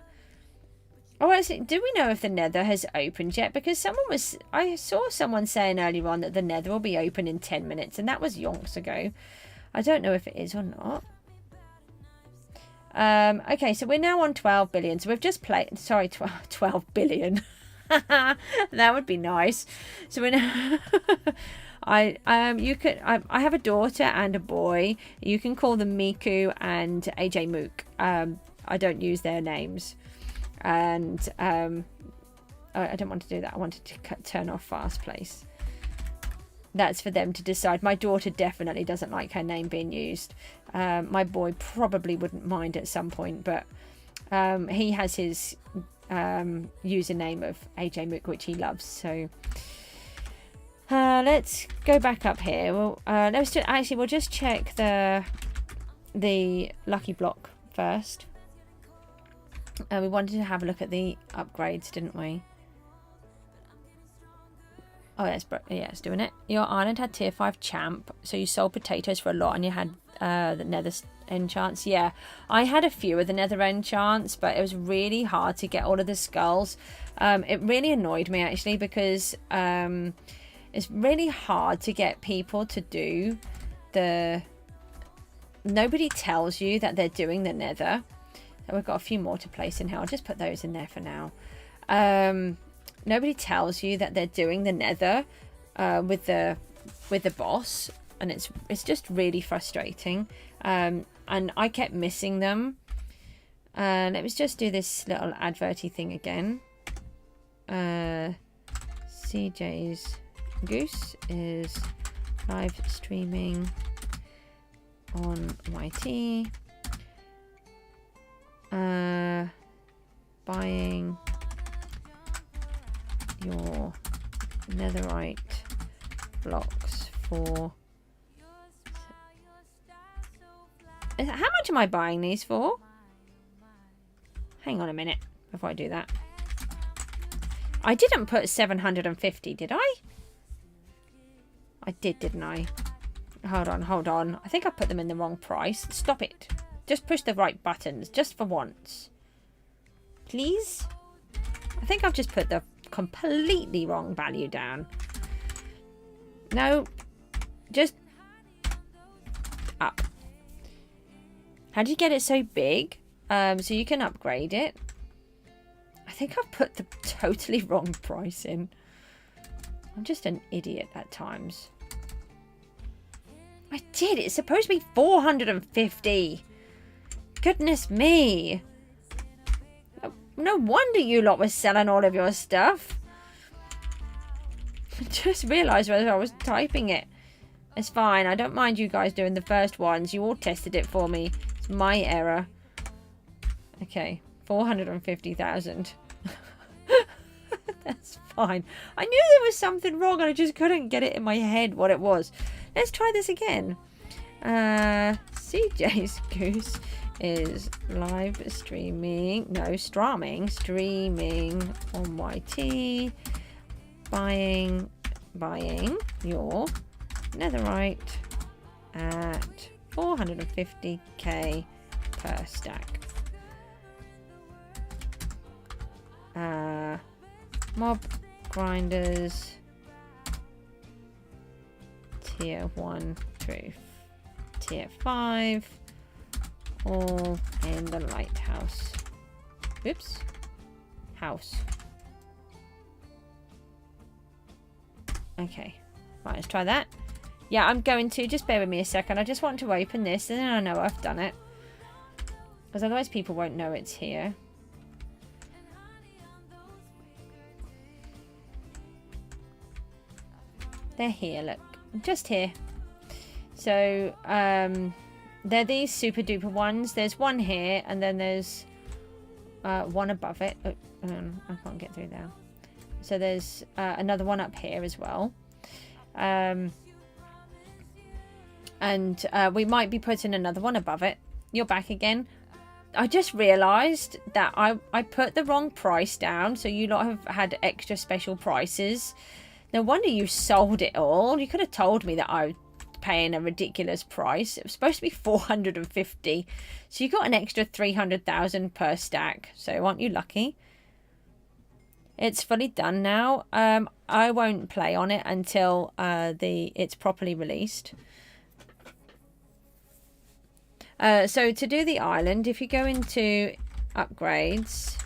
Oh, actually, do we know if the nether has opened yet? Because I saw someone saying earlier on that the nether will be open in 10 minutes, and that was yonks ago. I don't know if it is or not. Okay, so we're now on 12 billion. So we've just played, sorry, 12 billion. That would be nice. So we're now I have a daughter and a boy. You can call them Miku and AJ Mook. I don't use their names, and I don't want to do that. I wanted to turn off fast place. That's for them to decide. My daughter definitely doesn't like her name being used. My boy probably wouldn't mind at some point, but he has his username of AJ Mook, which he loves. So let's go back up here. We'll just check the lucky block first. We wanted to have a look at the upgrades, didn't we? Oh, it's doing it. Your island had tier 5 champ, so you sold potatoes for a lot, and you had the nether enchants. Yeah, I had a few of the nether enchants, but it was really hard to get all of the skulls. It really annoyed me, actually, because it's really hard to get people to do the... Nobody tells you that they're doing the nether. So we've got a few more to place in here. I'll just put those in there for now. Nobody tells you that they're doing the nether with the boss, and it's just really frustrating. And I kept missing them. Let me just do this little adverty thing again. CJ's Goose is live streaming on YT. Buying your netherite blocks for... How much am I buying these for? Hang on a minute before I do that. I didn't put 750, did I? I did, didn't I? Hold on. I think I put them in the wrong price. Stop it. Just push the right buttons, just for once. Please? I think I've just put the completely wrong value down. No. Just up. How do you get it so big? So you can upgrade it. I think I've put the totally wrong price in. I'm just an idiot at times. I did. It's supposed to be 450. Goodness me. No wonder you lot were selling all of your stuff. I just realised as I was typing it. It's fine. I don't mind you guys doing the first ones. You all tested it for me. It's my error. Okay. 450,000. That's fine. I knew there was something wrong and I just couldn't get it in my head what it was. Let's try this again. CJSCRAFTS is live streaming. No, streaming on YT. Buying your netherite at 450k per stack. Mob grinders tier 1 through tier 5, all in the lighthouse. Oops, house. Okay, right, let's try that. Yeah, I'm going to, just bear with me a second. I just want to open this and then I know I've done it, because otherwise people won't know it's here. They're here, look, just here. So they're these super duper ones. There's one here and then there's one above it. Oh, I can't get through there. So there's another one up here as well. And we might be putting another one above it. You're back again. I just realised that I put the wrong price down. So you lot have had extra special prices. No wonder you sold it all. You could have told me that I was paying a ridiculous price. It was supposed to be 450. So you got an extra 300,000 per stack. So aren't you lucky? It's fully done now. I won't play on it until it's properly released. So to do the island, if you go into upgrades,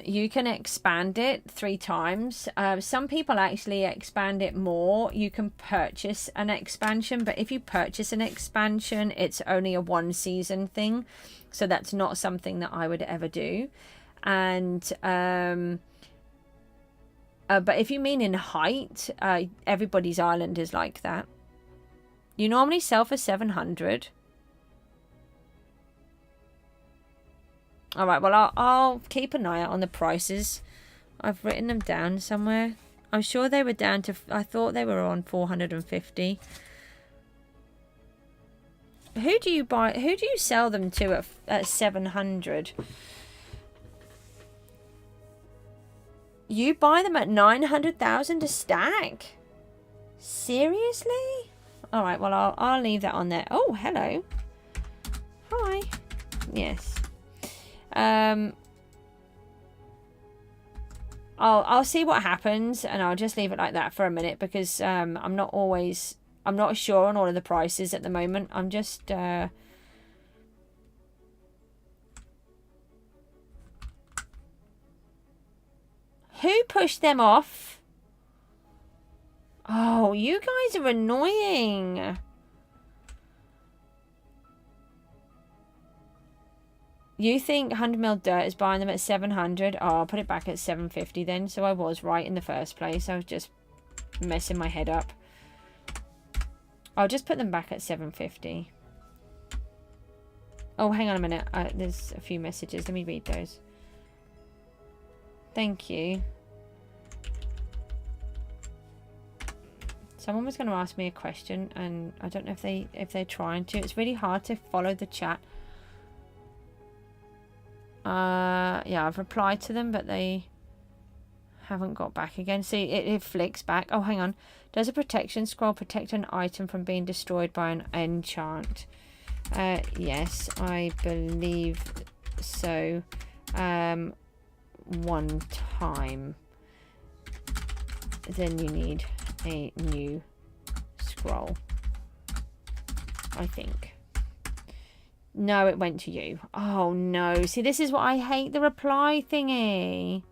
you can expand it 3 times. Some people actually expand it more. You can purchase an expansion, but if you purchase an expansion, it's only a 1 season thing. So that's not something that I would ever do. And but if you mean in height, everybody's island is like that. You normally sell for 700. All right, well, I'll keep an eye out on the prices. I've written them down somewhere. I'm sure they were down to, I thought they were on 450. Who do you buy? Who do you sell them to at 700? You buy them at 900,000 a stack? Seriously? All right, well, I'll leave that on there. Oh, hello. Hi. Yes. I'll see what happens, and I'll just leave it like that for a minute, because I'm not sure on all of the prices at the moment. I'm just who pushed them off? Oh, you guys are annoying. You think 100 mil dirt is buying them at 700? Oh, I'll put it back at 750 then. So I was right in the first place. I was just messing my head up. I'll just put them back at 750. Oh, hang on a minute. There's a few messages. Let me read those. Thank you. Someone was going to ask me a question, and I don't know if they're trying to. It's really hard to follow the chat. Yeah, I've replied to them, but they haven't got back again. See, it flicks back. Oh, hang on. Does a protection scroll protect an item from being destroyed by an enchant? Yes, I believe so. One time. Then you need a new scroll, I think. No, it went to you. Oh no, see, this is what I hate, the reply thingy.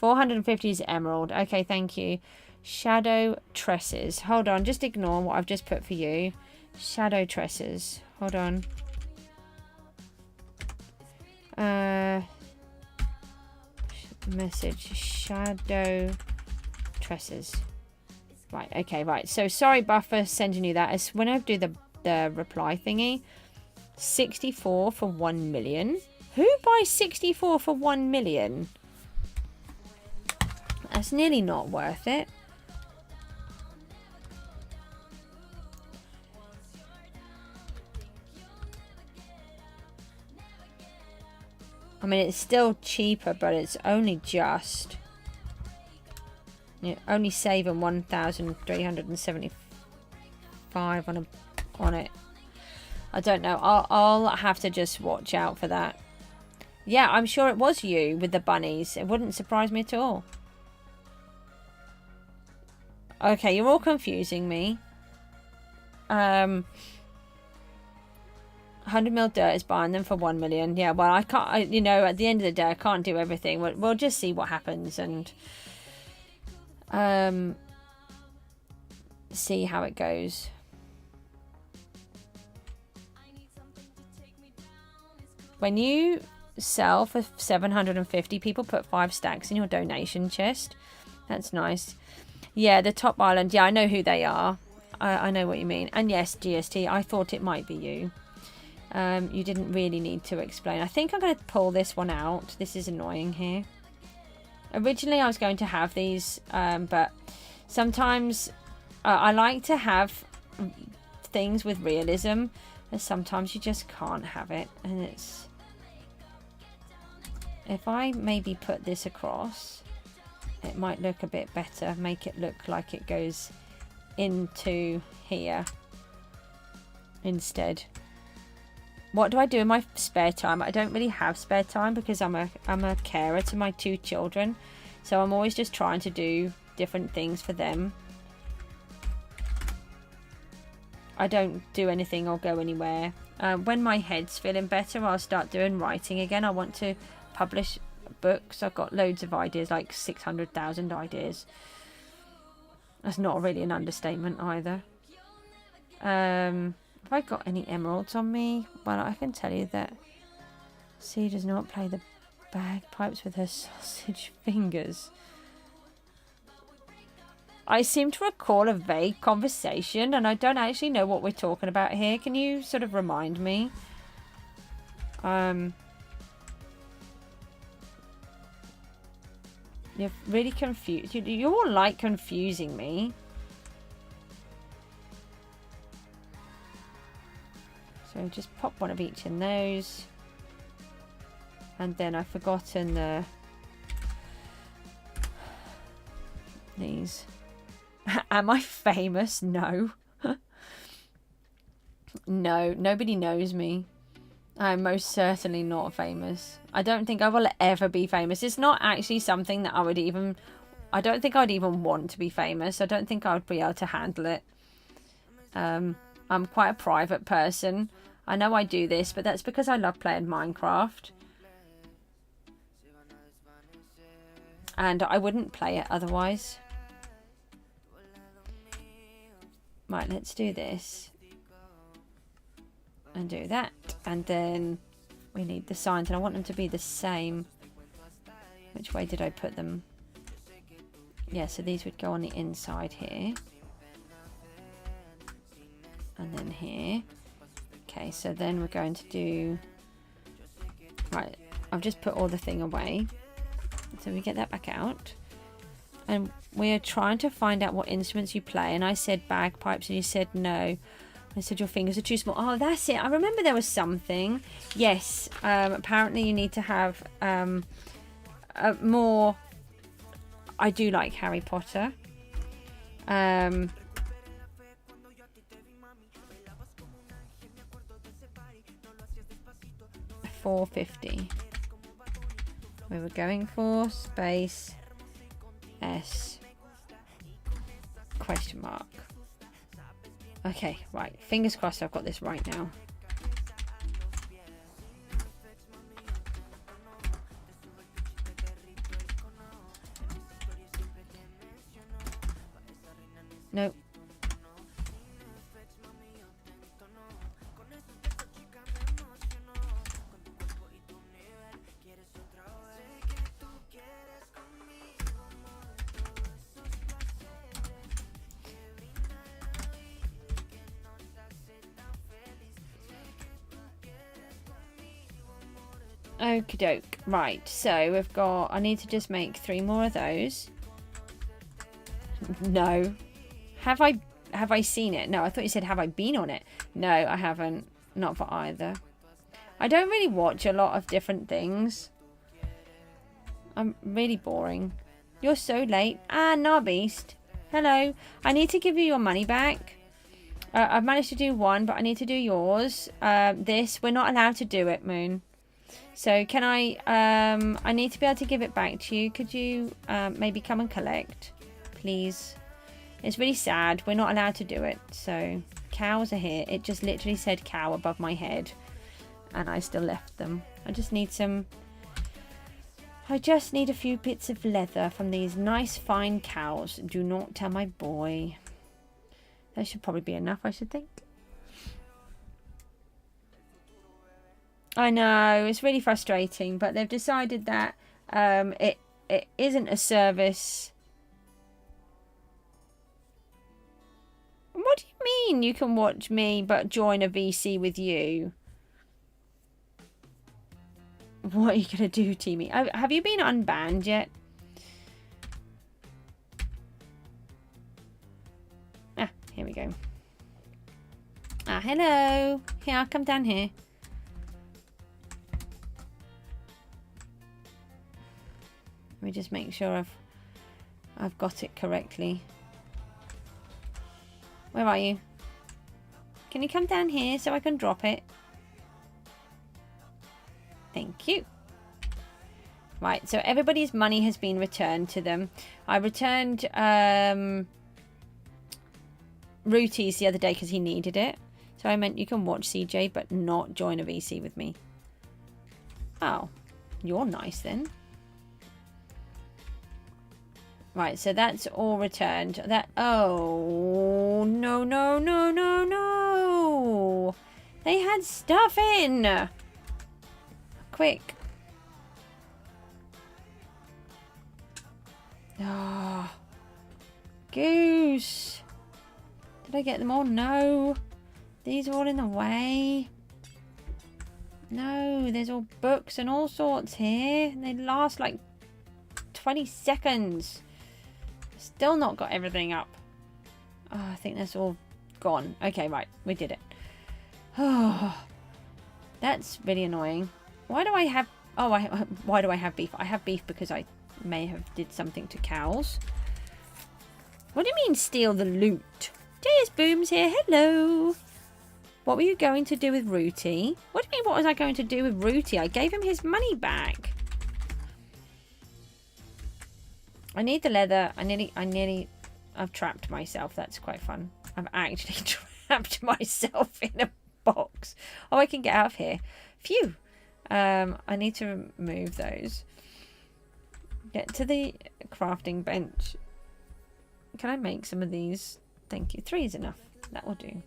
450 is emerald. Okay, thank you. Shadow tresses. Hold on, just ignore what I've just put for you. Shadow tresses. Hold on. Message. Shadow tresses. Right, okay, right. So sorry, Buffer, sending you that. It's when I do the reply thingy. 64 for 1 million. Who buys 64 for 1 million? That's nearly not worth it. I mean, it's still cheaper, but it's only just... You're only saving 1,375 on it. I don't know. I'll have to just watch out for that. Yeah, I'm sure it was you with the bunnies. It wouldn't surprise me at all. Okay, you're all confusing me. 100 mil dirt is buying them for 1 million. Yeah, well, I can't, you know, at the end of the day, I can't do everything. We'll just see what happens and see how it goes. When you sell for 750, people put 5 stacks in your donation chest. That's nice. Yeah, the top island. Yeah, I know who they are. I know what you mean. And yes, GST, I thought it might be you. You didn't really need to explain. I think I'm going to pull this one out. This is annoying here. Originally, I was going to have these, but sometimes I like to have things with realism, and sometimes you just can't have it. And it's... If I maybe put this across, it might look a bit better. Make it look like it goes into here instead. What do I do in my spare time? I don't really have spare time because I'm a carer to my 2 children. So I'm always just trying to do different things for them. I don't do anything or go anywhere. When my head's feeling better, I'll start doing writing again. I want to publish books. I've got loads of ideas, like 600,000 ideas. That's not really an understatement either. Have I got any emeralds on me? Well, I can tell you that C does not play the bagpipes with her sausage fingers. I seem to recall a vague conversation, and I don't actually know what we're talking about here. Can you sort of remind me? You're really confused. You all like confusing me. So just pop one of each in those. And then I've forgotten these. Am I famous? No. No, nobody knows me. I'm most certainly not famous. I don't think I will ever be famous. It's not actually something that I would even... I don't think I'd even want to be famous. I don't think I would be able to handle it. I'm quite a private person. I know I do this, but that's because I love playing Minecraft. And I wouldn't play it otherwise. Right, let's do this. And do that. And then we need the signs. And I want them to be the same. Which way did I put them? Yeah, so these would go on the inside here. And then here. Okay, so then we're going to do... Right, I've just put all the thing away. So we get that back out. And we're trying to find out what instruments you play. And I said bagpipes and you said no. I said your fingers are too small. Oh, that's it. I remember there was something. Yes, apparently you need to have more... I do like Harry Potter. 450. We were going for space S question mark. Okay, right. Fingers crossed I've got this right now. Nope. Okie doke. Right, so we've got, I need to just make 3 more of those. No. Have I seen it? No, I thought you said have I been on it? No, I haven't. Not for either. I don't really watch a lot of different things. I'm really boring. You're so late. Ah, Narbeast. Hello. I need to give you your money back. I've managed to do one, but I need to do yours. This, we're not allowed to do it, Moon. So can I need to be able to give it back to you. Could you maybe come and collect, please? It's really sad. We're not allowed to do it. So cows are here. It just literally said cow above my head. And I still left them. I just need a few bits of leather from these nice fine cows. Do not tell my boy. That should probably be enough, I should think. I know, it's really frustrating, but they've decided that it isn't a service. What do you mean you can watch me but join a VC with you? What are you going to do to me? Have you been unbanned yet? Ah, here we go. Ah, hello. Here, I'll come down here. Let me just make sure I've got it correctly. Where are you? Can you come down here so I can drop it? Thank you. Right, so everybody's money has been returned to them. I returned Rooties the other day because he needed it. So I meant you can watch CJ but not join a VC with me. Oh, you're nice then. Right, so that's all returned. Oh, no, no, no, no, no. They had stuff in. Quick. Oh. Goose. Did I get them all? No. These are all in the way. No, there's all books and all sorts here. They last like 20 seconds. Still not got everything up. Oh, I think that's all gone. Okay, right. We did it. Oh, that's really annoying. Why do I have... Oh, why do I have beef? I have beef because I may have did something to cows. What do you mean steal the loot? Cjsboom's here. Hello. What were you going to do with Rooty? What do you mean what was I going to do with Rooty? I gave him his money back. I need the leather. I've trapped myself. That's quite fun. I've actually trapped myself in a box. Oh, I can get out of here. Phew. I need to remove those. Get to the crafting bench. Can I make some of these? Thank you. 3 is enough. That will do.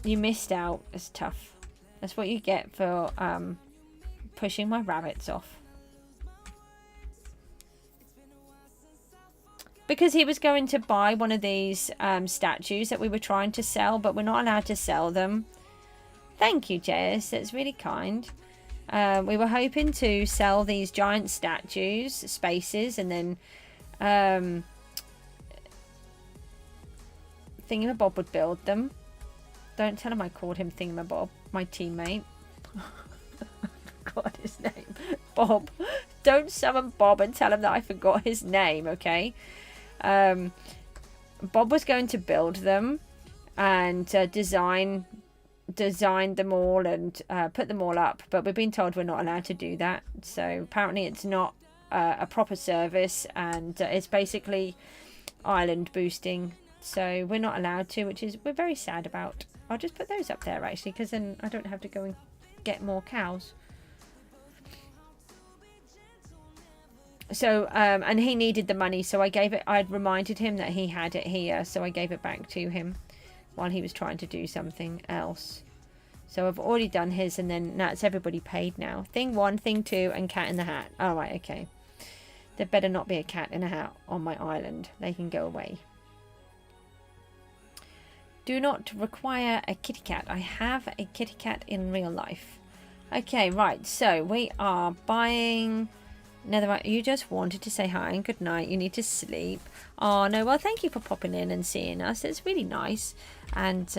You missed out. It's tough. That's what you get for pushing my rabbits off. Because he was going to buy one of these statues that we were trying to sell, but we're not allowed to sell them. Thank you, Jess. That's really kind. We were hoping to sell these giant statues, spaces, and then Thingamabob would build them. Don't tell him I called him Thingamabob, my teammate. I forgot his name. Bob. Don't summon Bob and tell him that I forgot his name, okay? Bob was going to build them and design them all and put them all up, but we've been told we're not allowed to do that. So apparently it's not a proper service, and it's basically island boosting. So we're not allowed to, which is we're very sad about. I'll just put those up there actually, because then I don't have to go and get more cows. So, and he needed the money, so I gave it. I'd reminded him that he had it here, so I gave it back to him while he was trying to do something else. So I've already done his, and then that's everybody paid now. Thing 1, thing 2, and cat in the hat. All right, okay. There better not be a cat in a hat on my island. They can go away. Do not require a kitty cat. I have a kitty cat in real life. Okay, right. So we are buying... Netherite. You just wanted to say hi and good night. You need to sleep. Oh, no. Well, thank you for popping in and seeing us. It's really nice. And,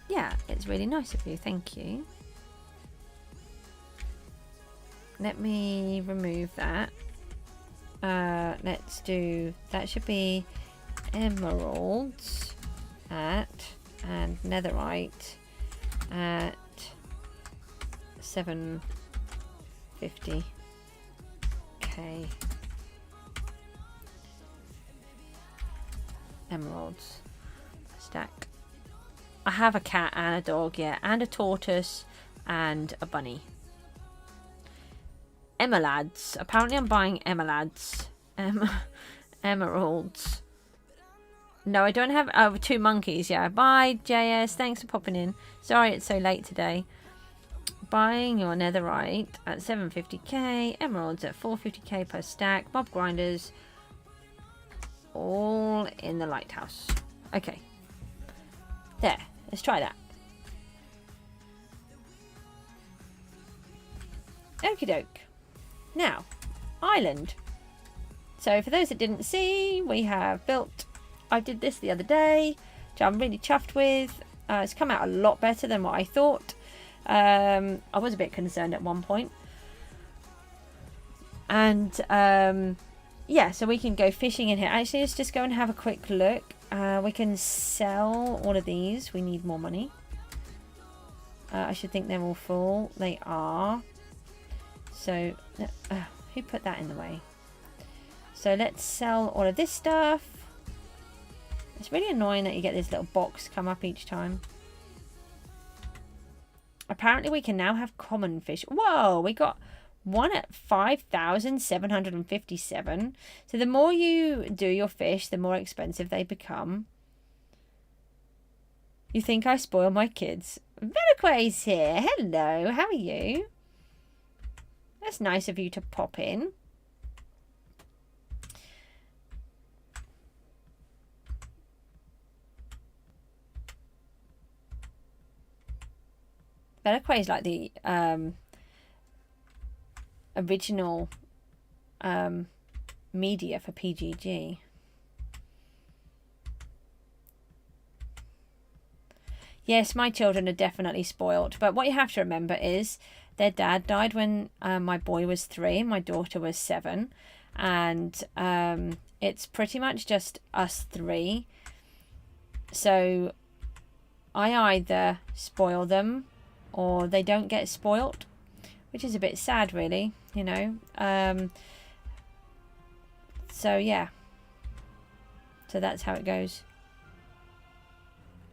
yeah, it's really nice of you. Thank you. Let me remove that. Let's do... That should be emeralds at... And netherite at 750k emeralds stack. I have a cat and a dog, yeah, and a tortoise and a bunny. Emeralds. Apparently I'm buying emeralds. Emeralds. No, I don't have... Oh, 2 monkeys, yeah. Bye, JS. Thanks for popping in. Sorry it's so late today. Buying your netherite at 750k. Emeralds at 450k per stack. Mob grinders. All in the lighthouse. Okay. There. Let's try that. Okie doke. Now, island. So for those that didn't see, we have built... I did this the other day, which I'm really chuffed with. It's come out a lot better than what I thought. I was a bit concerned at one point. And, yeah, so we can go fishing in here. Actually, let's just go and have a quick look. We can sell all of these. We need more money. I should think they're all full. They are. So, who put that in the way? So let's sell all of this stuff. It's really annoying that you get this little box come up each time. Apparently we can now have common fish. Whoa, we got one at 5,757. So the more you do your fish, the more expensive they become. You think I spoil my kids? Bedrock's here. Hello, how are you? That's nice of you to pop in. Bedrock is like the original media for PGG. Yes, my children are definitely spoilt, but what you have to remember is their dad died when my boy was 3 and my daughter was 7, and it's pretty much just us 3. So I either spoil them or they don't get spoilt, which is a bit sad, really, you know. So yeah, so that's how it goes.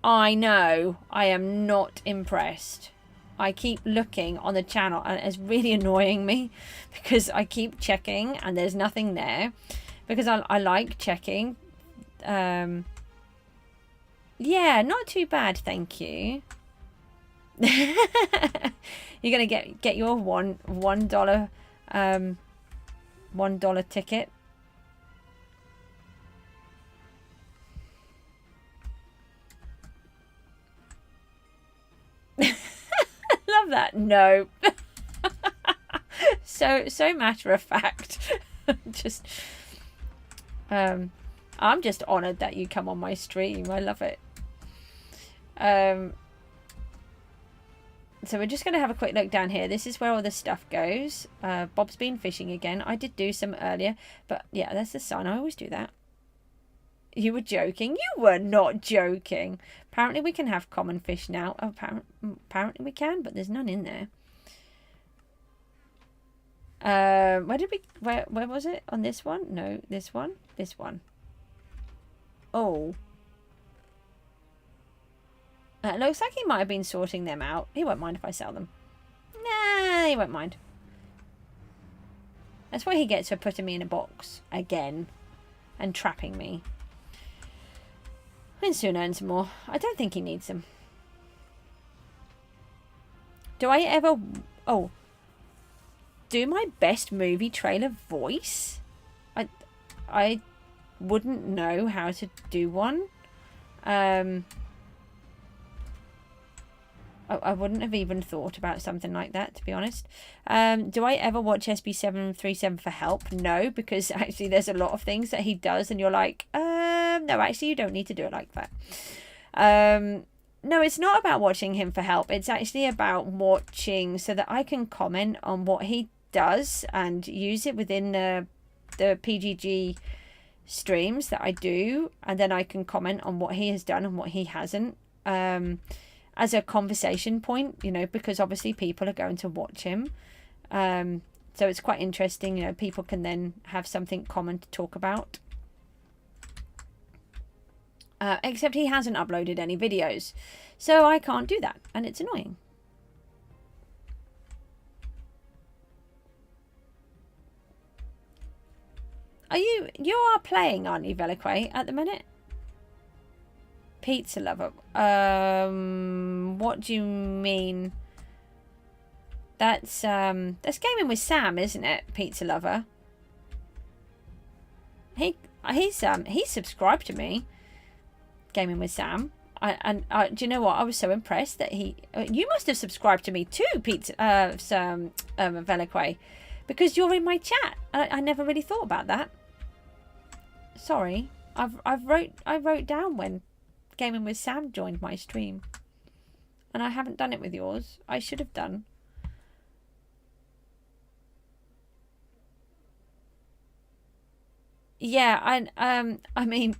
I know, I am not impressed. I keep looking on the channel and it's really annoying me because I keep checking and there's nothing there, because I like checking. Yeah, not too bad, thank you. You're gonna get your $1 $1 ticket. Love that. No. so matter of fact. Just I'm just honored that you come on my stream. I love it. So we're just going to have a quick look down here. This is where all the stuff goes. Bob's been fishing again. I did do some earlier, but yeah, that's the sun. I always do that. You were joking. You were not joking. Apparently we can have common fish now. Oh, apparently we can, but there's none in there. Where was it? On this one? No, this one. This one. Oh. It looks like he might have been sorting them out. He won't mind if I sell them. Nah, he won't mind. That's what he gets for putting me in a box again and trapping me. And soon earn some more. I don't think he needs them. Do I ever... Oh. Do my best movie trailer voice? I wouldn't know how to do one. I wouldn't have even thought about something like that, to be honest. Do I ever watch SB737 for help? No, because actually there's a lot of things that he does and you're like, no, actually you don't need to do it like that. No, it's not about watching him for help. It's actually about watching so that I can comment on what he does and use it within the PGG streams that I do. And then I can comment on what he has done and what he hasn't. As a conversation point, you know, because obviously people are going to watch him. So it's quite interesting, you know, people can then have something common to talk about. Except he hasn't uploaded any videos. So I can't do that. And it's annoying. You are playing, aren't you, Velique, at the minute? Pizza lover. What do you mean? That's gaming with Sam, isn't it? Pizza lover. He's subscribed to me. Gaming with Sam. Do you know what? I was so impressed that you must have subscribed to me too, Pizza Velique, because you're in my chat. I never really thought about that. Sorry, I wrote down when Gaming with Sam joined my stream, and I haven't done it with yours. I should have done. Yeah, I mean,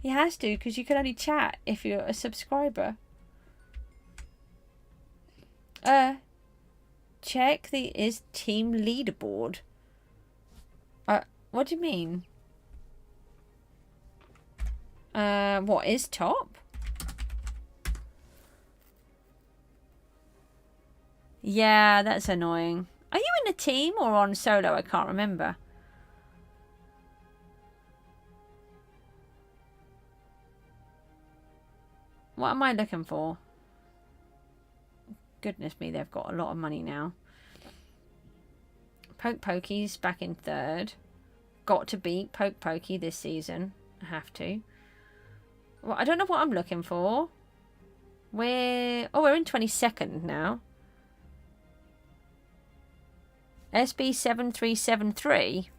he has to, because you can only chat if you're a subscriber. Check the team leaderboard. What do you mean? What is top? Yeah, that's annoying. Are you in a team or on solo? I can't remember. What am I looking for? Goodness me, they've got a lot of money now. Poke Pokey's back in third. Got to beat Poke Pokey this season. I have to. Well, I don't know what I'm looking for. We're in 22nd now. SB7373.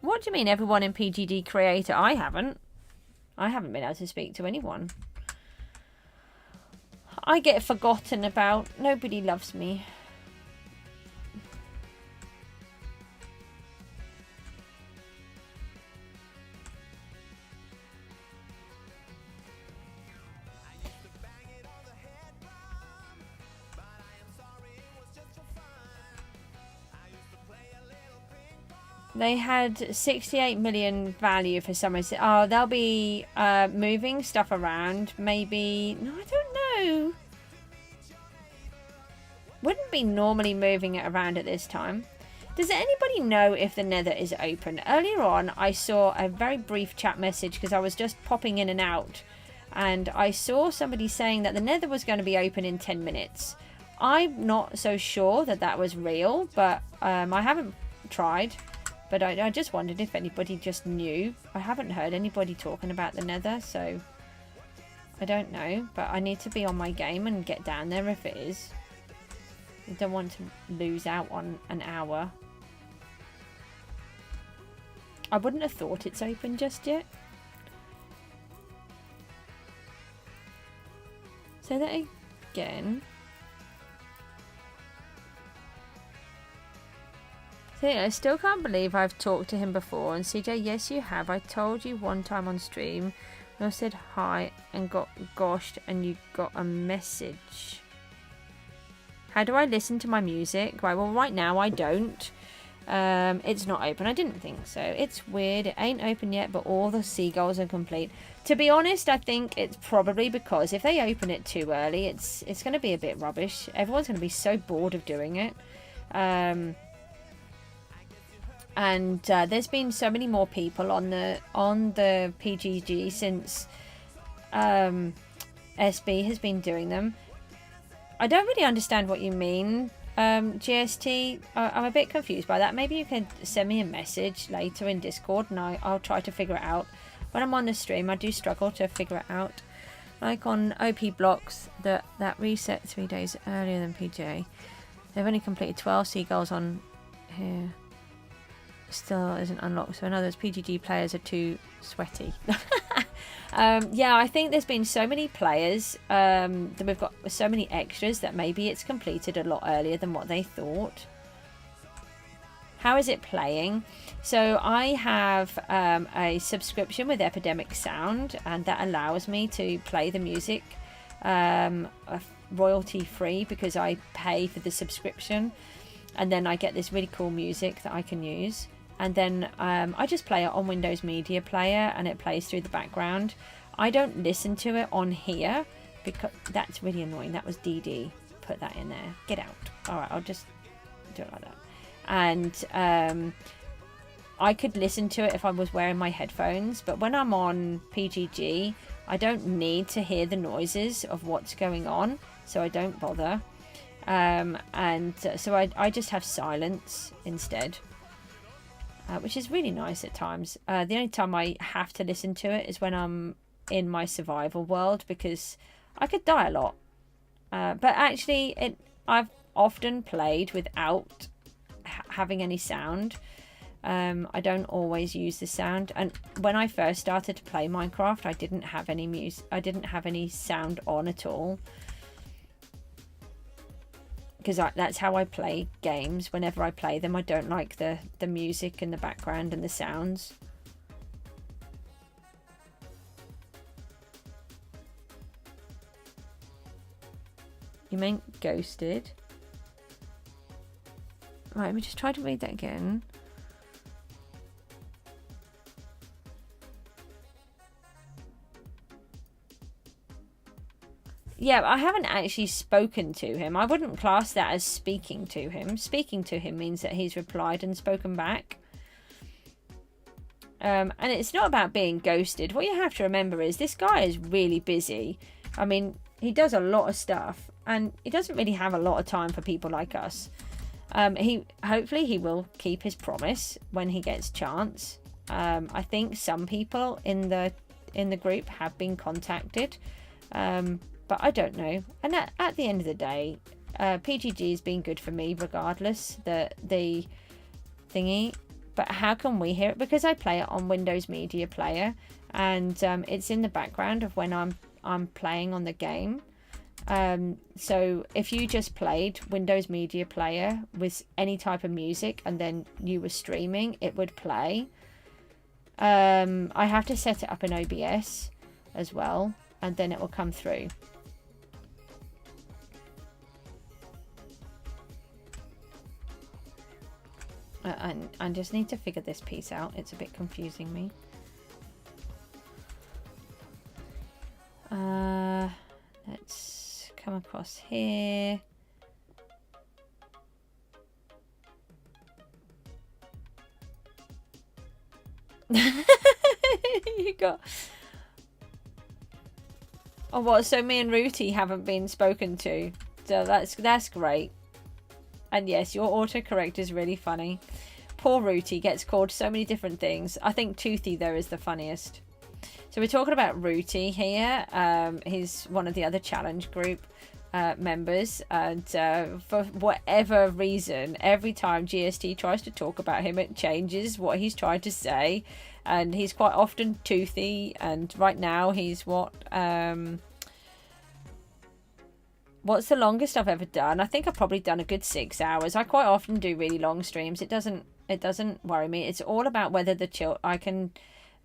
What do you mean everyone in PGD creator? I haven't been able to speak to anyone. I get forgotten about. Nobody loves me. They had 68 million value for some reason. Oh, they'll be moving stuff around. Maybe... No, I don't know. Wouldn't be normally moving it around at this time. Does anybody know if the nether is open? Earlier on, I saw a very brief chat message because I was just popping in and out. And I saw somebody saying that the nether was going to be open in 10 minutes. I'm not so sure that that was real, but I haven't tried. But I just wondered if anybody just knew. I haven't heard anybody talking about the nether, so I don't know. But I need to be on my game and get down there if it is. I don't want to lose out on an hour. I wouldn't have thought it's open just yet. Say that again. I still can't believe I've talked to him before. And CJ, yes you have. I told you one time on stream. I said hi and got goshed and you got a message. How do I listen to my music? Right, well right now I don't. It's not open. I didn't think so. It's weird. It ain't open yet, but all the seagulls are complete. To be honest, I think it's probably because if they open it too early, it's going to be a bit rubbish. Everyone's going to be so bored of doing it. And there's been so many more people on the PGG since SB has been doing them. I don't really understand what you mean, GST. I'm a bit confused by that. Maybe you can send me a message later in Discord and I'll try to figure it out. When I'm on the stream, I do struggle to figure it out. Like on OP blocks, that reset 3 days earlier than PJ. They've only completed 12 seagulls on here. Still isn't unlocked. So in other words, PGG players are too sweaty. Yeah, I think there's been so many players that we've got so many extras that maybe it's completed a lot earlier than what they thought. How is it playing? So I have a subscription with Epidemic Sound, and that allows me to play the music royalty free because I pay for the subscription, and then I get this really cool music that I can use. And then I just play it on Windows Media Player and it plays through the background. I don't listen to it on here because that's really annoying. That was DD. Put that in there. Get out. Alright, I'll just do it like that. And I could listen to it if I was wearing my headphones. But when I'm on PGG, I don't need to hear the noises of what's going on. So I don't bother. So I just have silence instead. Which is really nice at times. The only time I have to listen to it is when I'm in my survival world, because I could die a lot. But actually, I've often played without having any sound. I don't always use the sound. And when I first started to play Minecraft, I didn't have any music. I didn't have any sound on at all. Because that's how I play games. Whenever I play them, I don't like the music in the background and the sounds. You meant ghosted? Right, let me just try to read that again. Yeah, I haven't actually spoken to him. I wouldn't class that as speaking to him. Speaking to him means that he's replied and spoken back. And it's not about being ghosted. What you have to remember is this guy is really busy. I mean, he does a lot of stuff. And he doesn't really have a lot of time for people like us. Hopefully he will keep his promise when he gets a chance. I think some people in the group have been contacted. But I don't know. And at the end of the day, PGG has been good for me regardless, the thingy. But how can we hear it? Because I play it on Windows Media Player, and it's in the background of when I'm playing on the game. So if you just played Windows Media Player with any type of music and then you were streaming, it would play. I have to set it up in OBS as well, and then it will come through. I just need to figure this piece out. It's a bit confusing me. Let's come across here. You got... Oh, what? So me and Rooty haven't been spoken to. So that's great. And yes, your autocorrect is really funny. Poor Rooty gets called so many different things. I think Toothy, though, is the funniest. So we're talking about Rooty here. He's one of the other challenge group members. And for whatever reason, every time GST tries to talk about him, it changes what he's trying to say. And he's quite often Toothy. And right now he's what... What's the longest I've ever done? I think I've probably done a good 6 hours. I quite often do really long streams. It doesn't worry me. It's all about whether I can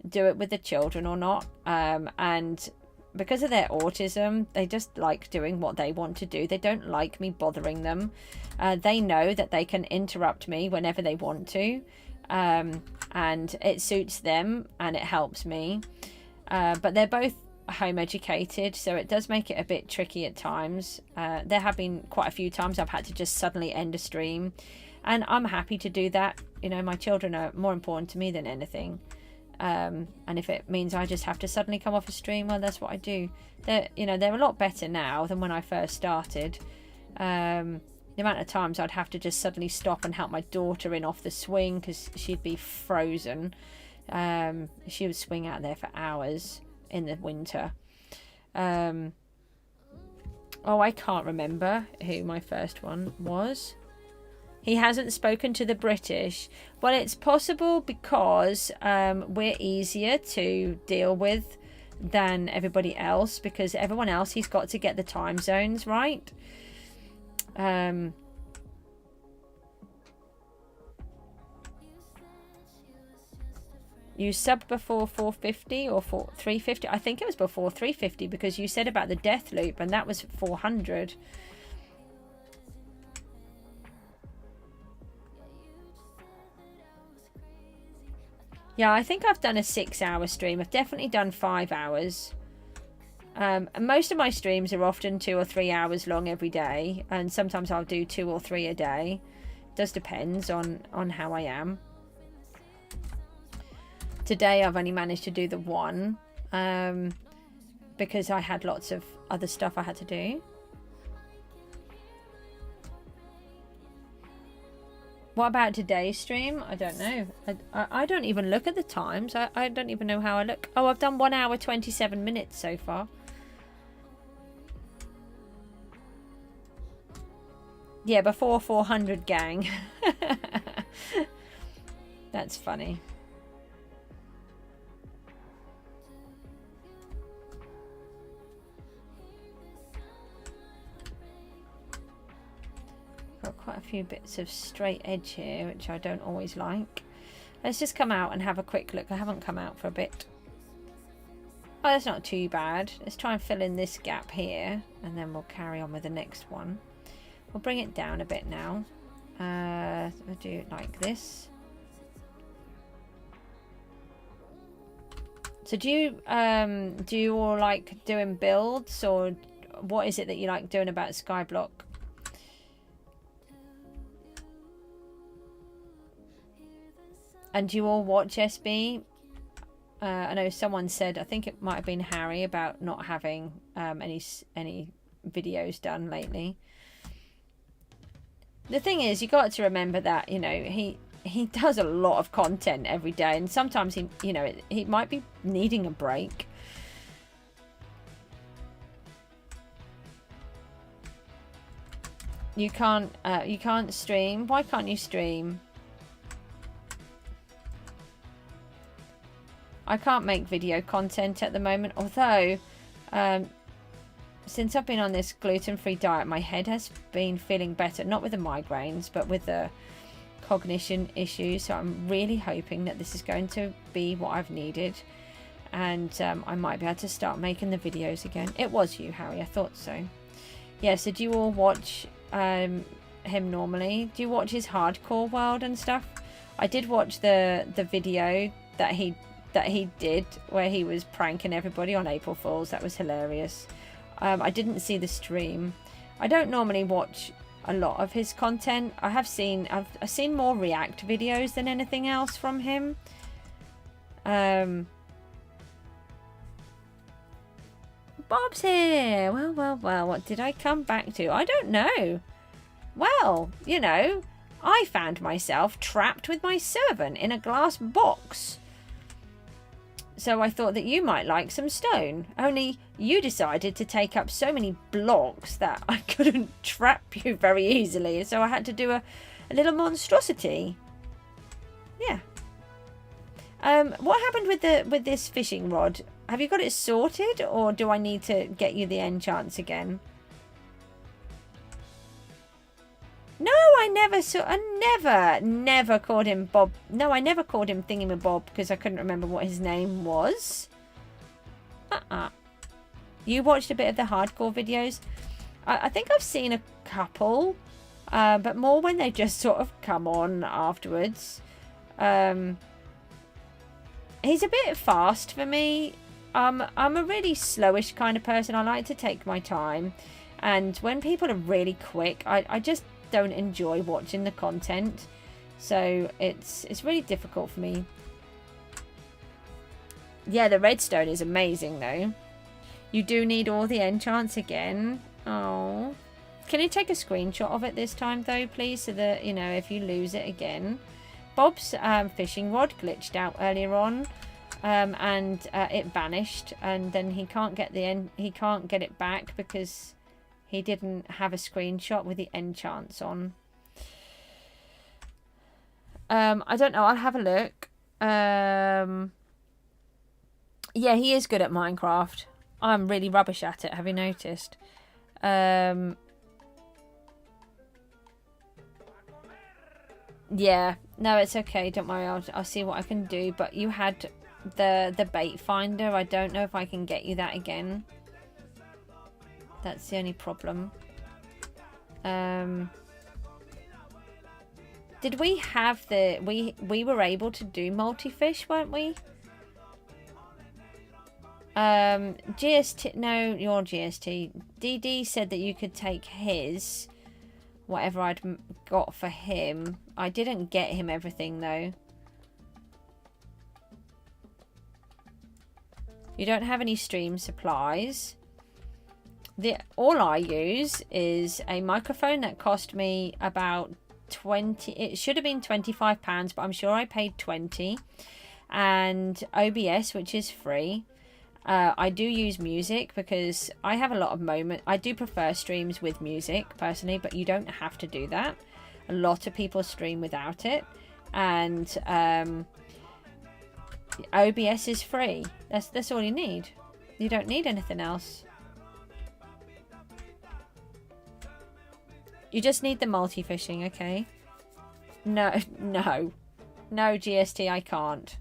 do it with the children or not. And because of their autism, they just like doing what they want to do. They don't like me bothering them. They know that they can interrupt me whenever they want to. And it suits them and it helps me. But they're both home educated, so it does make it a bit tricky at times. There have been quite a few times I've had to just suddenly end a stream, and I'm happy to do that. You know, my children are more important to me than anything. And if it means I just have to suddenly come off a stream, well, that's what I do. They're a lot better now than when I first started. The amount of times I'd have to just suddenly stop and help my daughter in off the swing because she'd be frozen. She would swing out there for hours in the winter. Oh, I can't remember who my first one was. He hasn't spoken to the British. Well, it's possible because we're easier to deal with than everybody else, because everyone else, he's got to get the time zones right. You subbed before 450 or 350? I think it was before 350 because you said about the death loop and that was 400. Yeah, I think I've done a 6-hour stream. I've definitely done 5 hours. And most of my streams are often 2 or 3 hours long every day. And sometimes I'll do 2 or 3 a day. It does depends on how I am. Today I've only managed to do the 1. Because I had lots of other stuff I had to do. What about today's stream? I don't know. I don't even look at the times. I don't even know how I look. Oh, I've done 1 hour 27 minutes so far. Yeah, before 400, gang. That's funny. Got quite a few bits of straight edge here, which I don't always like. Let's just come out and have a quick look. I haven't come out for a bit. Oh, that's not too bad. Let's try and fill in this gap here, and then we'll carry on with the next one. We'll bring it down a bit now. We'll do it like this. So do you all like doing builds, or what is it that you like doing about Skyblock? And do you all watch SB? I know someone said, I think it might have been Harry, about not having any videos done lately. The thing is, you got to remember that, you know, he does a lot of content every day, and sometimes he might be needing a break. You can't stream. Why can't you stream? I can't make video content at the moment, although since I've been on this gluten-free diet, my head has been feeling better, not with the migraines, but with the cognition issues. So I'm really hoping that this is going to be what I've needed, and I might be able to start making the videos again. It was you, Harry, I thought so. Yeah, so do you all watch him normally? Do you watch his hardcore world and stuff? I did watch the video that he did where he was pranking everybody on April Fools. That was hilarious. I didn't see the stream. I don't normally watch a lot of his content. I've seen more react videos than anything else from him. Bob's here. Well, what did I come back to? I don't know. Well, you know, I found myself trapped with my servant in a glass box. So I thought that you might like some stone. Only you decided to take up so many blocks that I couldn't trap you very easily. So I had to do a little monstrosity. Yeah. What happened with this fishing rod? Have you got it sorted, or do I need to get you the enchants again? No, I never called him Bob. No, I never called him Thingamabob because I couldn't remember what his name was. You watched a bit of the hardcore videos? I think I've seen a couple, but more when they just sort of come on afterwards. He's a bit fast for me. I'm a really slowish kind of person. I like to take my time, and when people are really quick, I just don't enjoy watching the content. So it's really difficult for me. Yeah, the redstone is amazing though. You do need all the enchants again. Oh, can you take a screenshot of it this time though, please, so that you know if you lose it again. Bob's fishing rod glitched out earlier on, and it vanished, and then he can't get it back because he didn't have a screenshot with the enchants on. I don't know. I'll have a look. Yeah, he is good at Minecraft. I'm really rubbish at it. Have you noticed? Yeah, no, it's okay. Don't worry. I'll see what I can do. But you had the bait finder. I don't know if I can get you that again. That's the only problem. Did we have the we were able to do multi-fish, weren't we? GST, no, your GST. DD said that you could take his, whatever I'd got for him. I didn't get him everything though. You don't have any stream supplies. All I use is a microphone that cost me about 20. It should have been £25, but I'm sure I paid 20. And OBS, which is free. I do use music because I have a lot of moments. I do prefer streams with music personally, but you don't have to do that. A lot of people stream without it, and OBS is free. That's all you need. You don't need anything else. You just need the multi-fishing, okay? No, GST, I can't.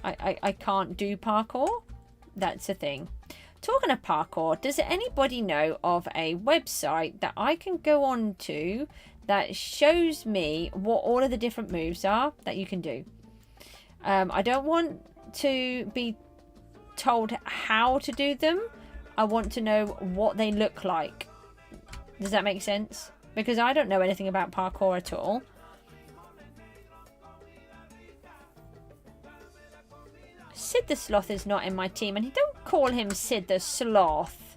I can't do parkour. That's a thing. Talking of parkour, does anybody know of a website that I can go on to that shows me what all of the different moves are that you can do? I don't want to be told how to do them. I want to know what they look like. Does that make sense? Because I don't know anything about parkour at all. Sid the Sloth is not in my team, and don't call him Sid the Sloth.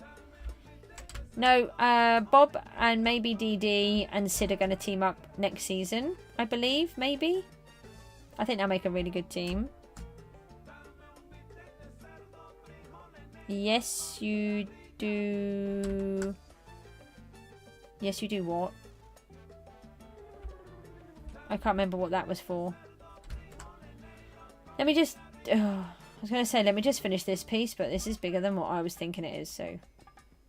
No, Bob and maybe DD and Sid are going to team up next season, I believe, maybe. I think they'll make a really good team. Yes, you do. Yes, you do what? I can't remember what that was for. Let me just... I was going to say, let me just finish this piece, but this is bigger than what I was thinking it is, so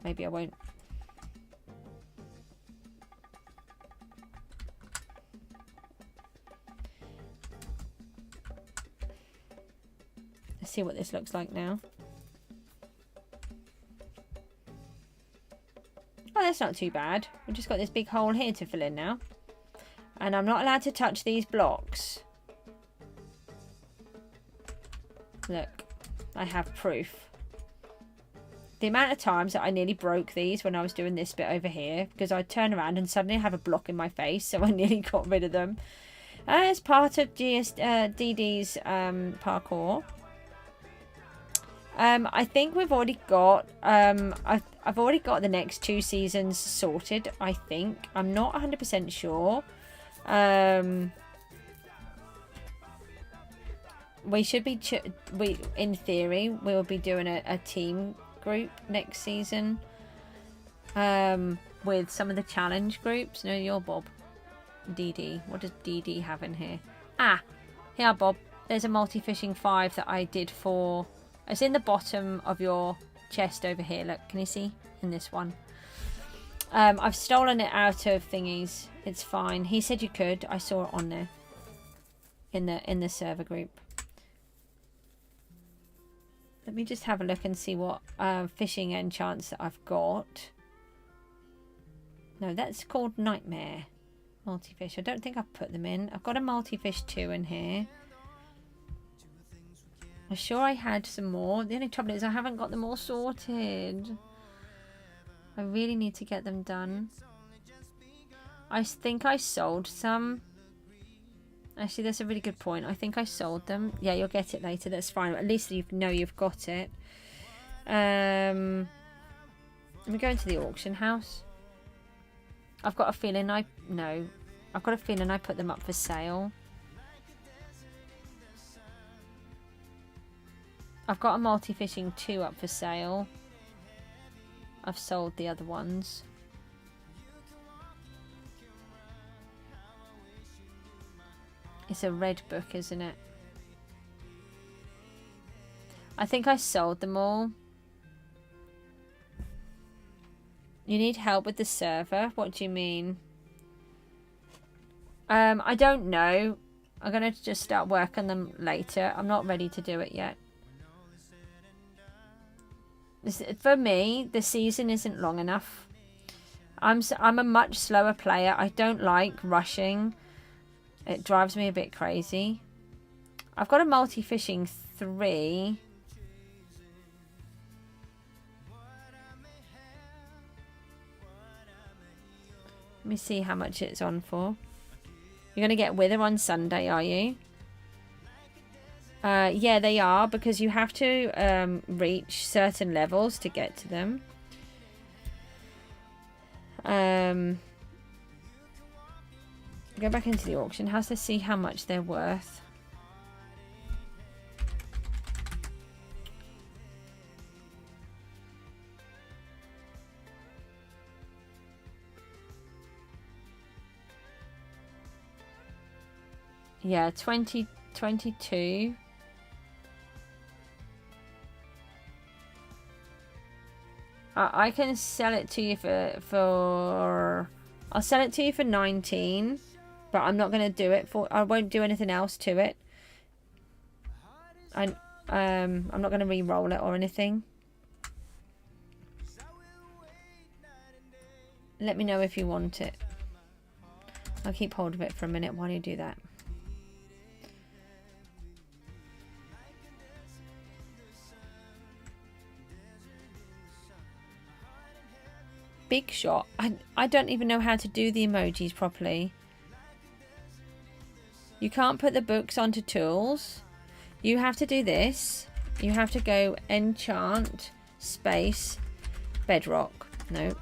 maybe I won't. Let's see what this looks like now. Oh, that's not too bad. We've just got this big hole here to fill in now. And I'm not allowed to touch these blocks. Look, I have proof. The amount of times that I nearly broke these when I was doing this bit over here, because I'd turn around and suddenly have a block in my face, so I nearly got rid of them. As part of DD's parkour. I think we've already got, I've already got the next 2 seasons sorted, I think. I'm not 100% sure. We should be, in theory, we'll be doing a team group next season. With some of the challenge groups. No, you're Bob. DD. What does DD have in here? Ah, here, Bob. There's a multi-fishing 5 that I did for... It's in the bottom of your chest over here. Look, can you see? In this one. I've stolen it out of thingies. It's fine. He said you could. I saw it on there. In the server group. Let me just have a look and see what fishing enchants that I've got. No, that's called Nightmare. Multi-fish. I don't think I've put them in. I've got a multi-fish 2 in here. I'm sure I had some more. The only trouble is I haven't got them all sorted. I really need to get them done. I think I sold some. Actually, that's a really good point. I think I sold them. Yeah, you'll get it later. That's fine. At least you know you've got it. Let me go into the auction house. I've got a feeling I've got a feeling I put them up for sale. I've got a multi-fishing 2 up for sale. I've sold the other ones. It's a red book, isn't it? I think I sold them all. You need help with the server? What do you mean? I don't know. I'm going to just start work on them later. I'm not ready to do it yet. For me, the season isn't long enough. I'm a much slower player. I don't like rushing. It drives me a bit crazy. I've got a multi-fishing 3. Let me see how much it's on for. You're going to get Wither on Sunday, are you? Yeah, they are, because you have to reach certain levels to get to them. Go back into the auction house to see how much they're worth. Yeah, 22. I can sell it to you for I'll sell it to you for 19, but I'm not going to do it I won't do anything else to it. I'm not going to re-roll it or anything. Let me know if you want it. I'll keep hold of it for a minute while you do that. Big shot. I don't even know how to do the emojis properly. You can't put the books onto tools. You have to do this. You have to go enchant space bedrock. No,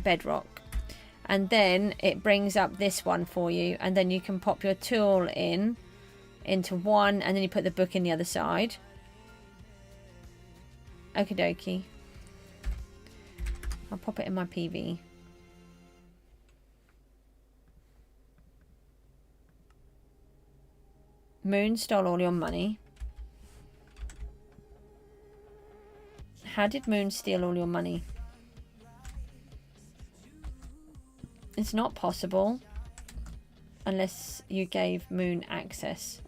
bedrock. And then it brings up this one for you, and then you can pop your tool into one, and then you put the book in the other side. Okie dokie. I'll pop it in my PV. Moon stole all your money. How did Moon steal all your money? It's not possible unless you gave Moon access.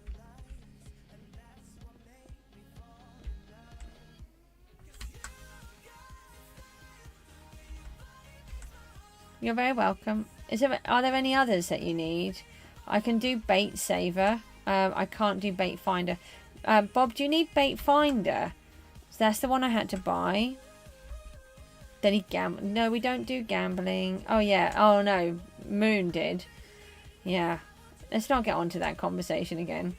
You're very welcome. Are there any others that you need? I can do bait saver. I can't do bait finder. Bob, do you need bait finder? So that's the one I had to buy. Then he gambled. No, we don't do gambling. Oh yeah. Oh no, Moon did. Yeah. Let's not get onto that conversation again.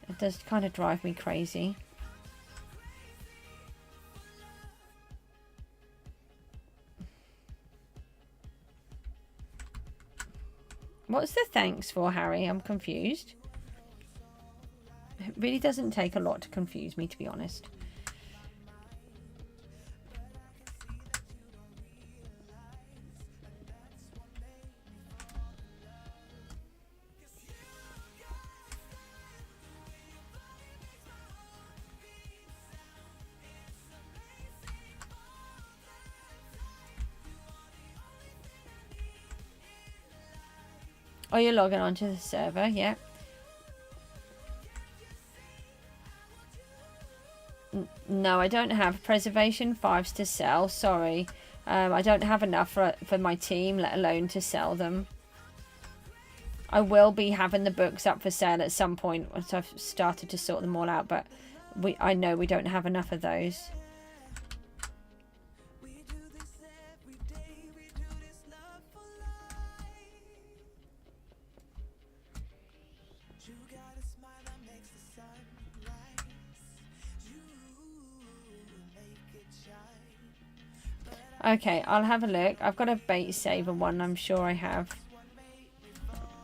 It does kind of drive me crazy. What's the thanks for, Harry? I'm confused. It really doesn't take a lot to confuse me, to be honest. Oh, you're logging onto the server, yeah. No, I don't have preservation 5s to sell, sorry. I don't have enough for my team, let alone to sell them. I will be having the books up for sale at some point once I've started to sort them all out, but I know we don't have enough of those. Okay, I'll have a look. I've got a bait saver one, I'm sure I have.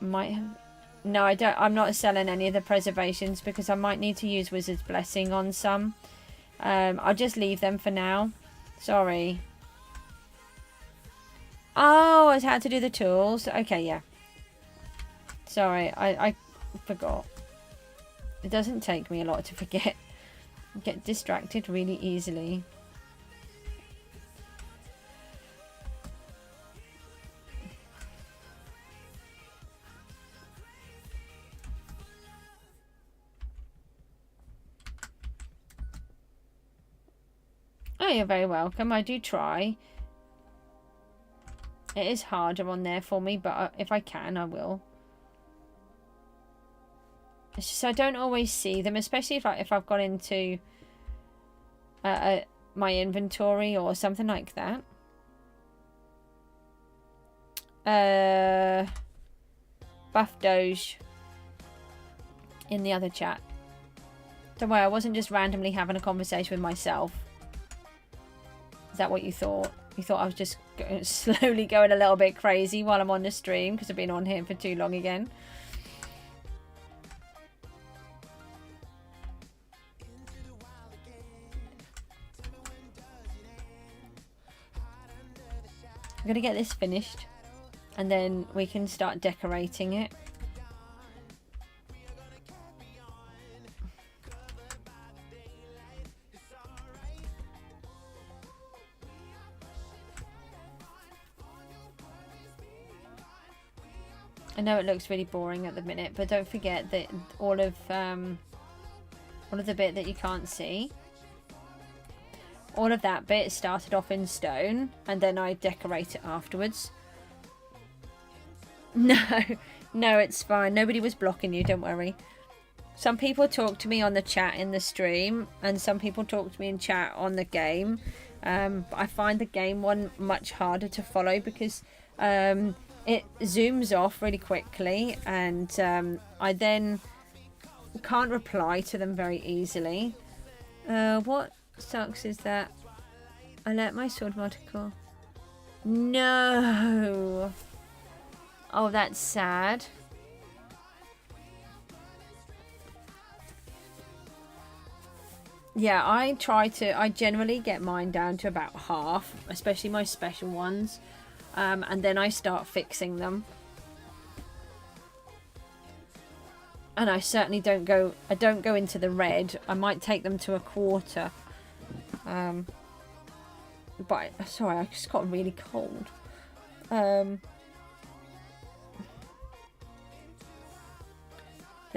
Might have... No, I don't. I'm not selling any of the preservations because I might need to use Wizard's Blessing on some. I'll just leave them for now. Sorry. Oh, it's how to do the tools. Okay, yeah. Sorry, I forgot. It doesn't take me a lot to forget. I get distracted really easily. Oh, you're very welcome. I do try. It is harder on there for me, but if I can, I will. It's just I don't always see them, especially if I've got into my inventory or something like that. Buff Doge in the other chat. Don't worry, I wasn't just randomly having a conversation with myself. Is that what you thought? You thought I was just slowly going a little bit crazy while I'm on the stream because I've been on here for too long again. I'm going to get this finished and then we can start decorating it. I know it looks really boring at the minute, but don't forget that all of the bit that you can't see, all of that bit started off in stone, and then I decorate it afterwards. No, no, it's fine. Nobody was blocking you, don't worry. Some people talk to me on the chat in the stream, and some people talk to me in chat on the game. But I find the game one much harder to follow because it zooms off really quickly, and I then can't reply to them very easily. What sucks is that I let my sword vertical. No. Oh, that's sad. Yeah, I generally get mine down to about half, especially my special ones. And then I start fixing them. And I certainly don't go into the red. I might take them to a quarter. But sorry, I just got really cold. Let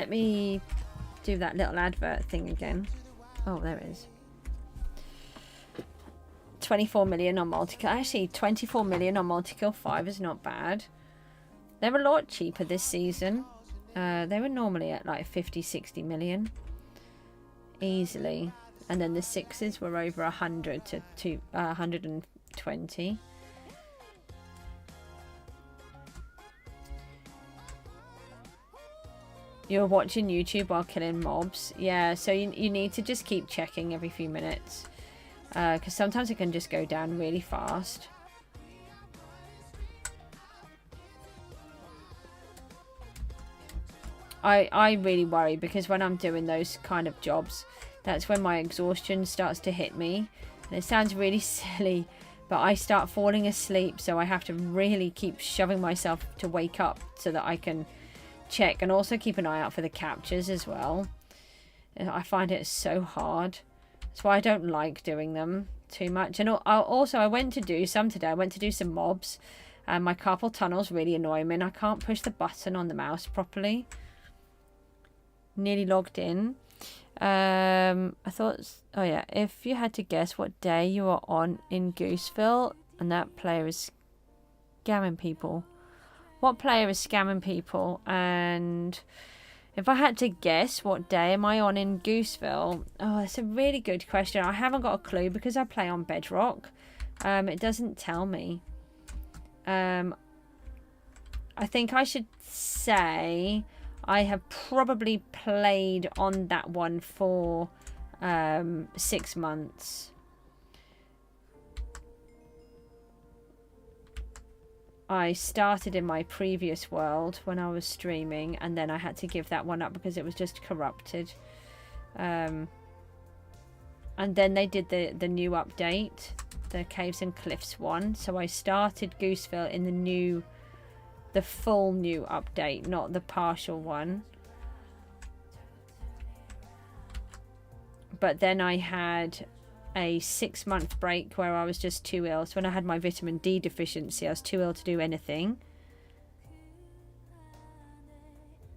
me do that little advert thing again. Oh, there it is. 24 million on multi-kill. Actually, 24 million on multi-kill 5 is not bad. They're a lot cheaper this season. They were normally at like 50, 60 million. Easily. And then the 6s were over 100 to 120. You're watching YouTube while killing mobs. Yeah, so you need to just keep checking every few minutes. Because sometimes it can just go down really fast. I really worry because when I'm doing those kind of jobs, that's when my exhaustion starts to hit me. And it sounds really silly, but I start falling asleep, so I have to really keep shoving myself to wake up so that I can check and also keep an eye out for the captures as well. I find it so hard. That's why I don't like doing them too much. And also, I went to do some today. I went to do some mobs. And my carpal tunnel's really annoying me. And I can't push the button on the mouse properly. Nearly logged in. I thought... Oh, yeah. If you had to guess what day you are on in Gooseville, and that player is scamming people. What player is scamming people? And... If I had to guess, what day am I on in Gooseville? Oh, that's a really good question. I haven't got a clue because I play on Bedrock. It doesn't tell me. I think I should say I have probably played on that one for 6 months. I started in my previous world when I was streaming, and then I had to give that one up because it was just corrupted. And then they did the new update, the Caves and Cliffs one. So I started Gooseville in the full new update, not the partial one. But then I had a 6-month break where I was just too ill. So when I had my vitamin D deficiency, I was too ill to do anything.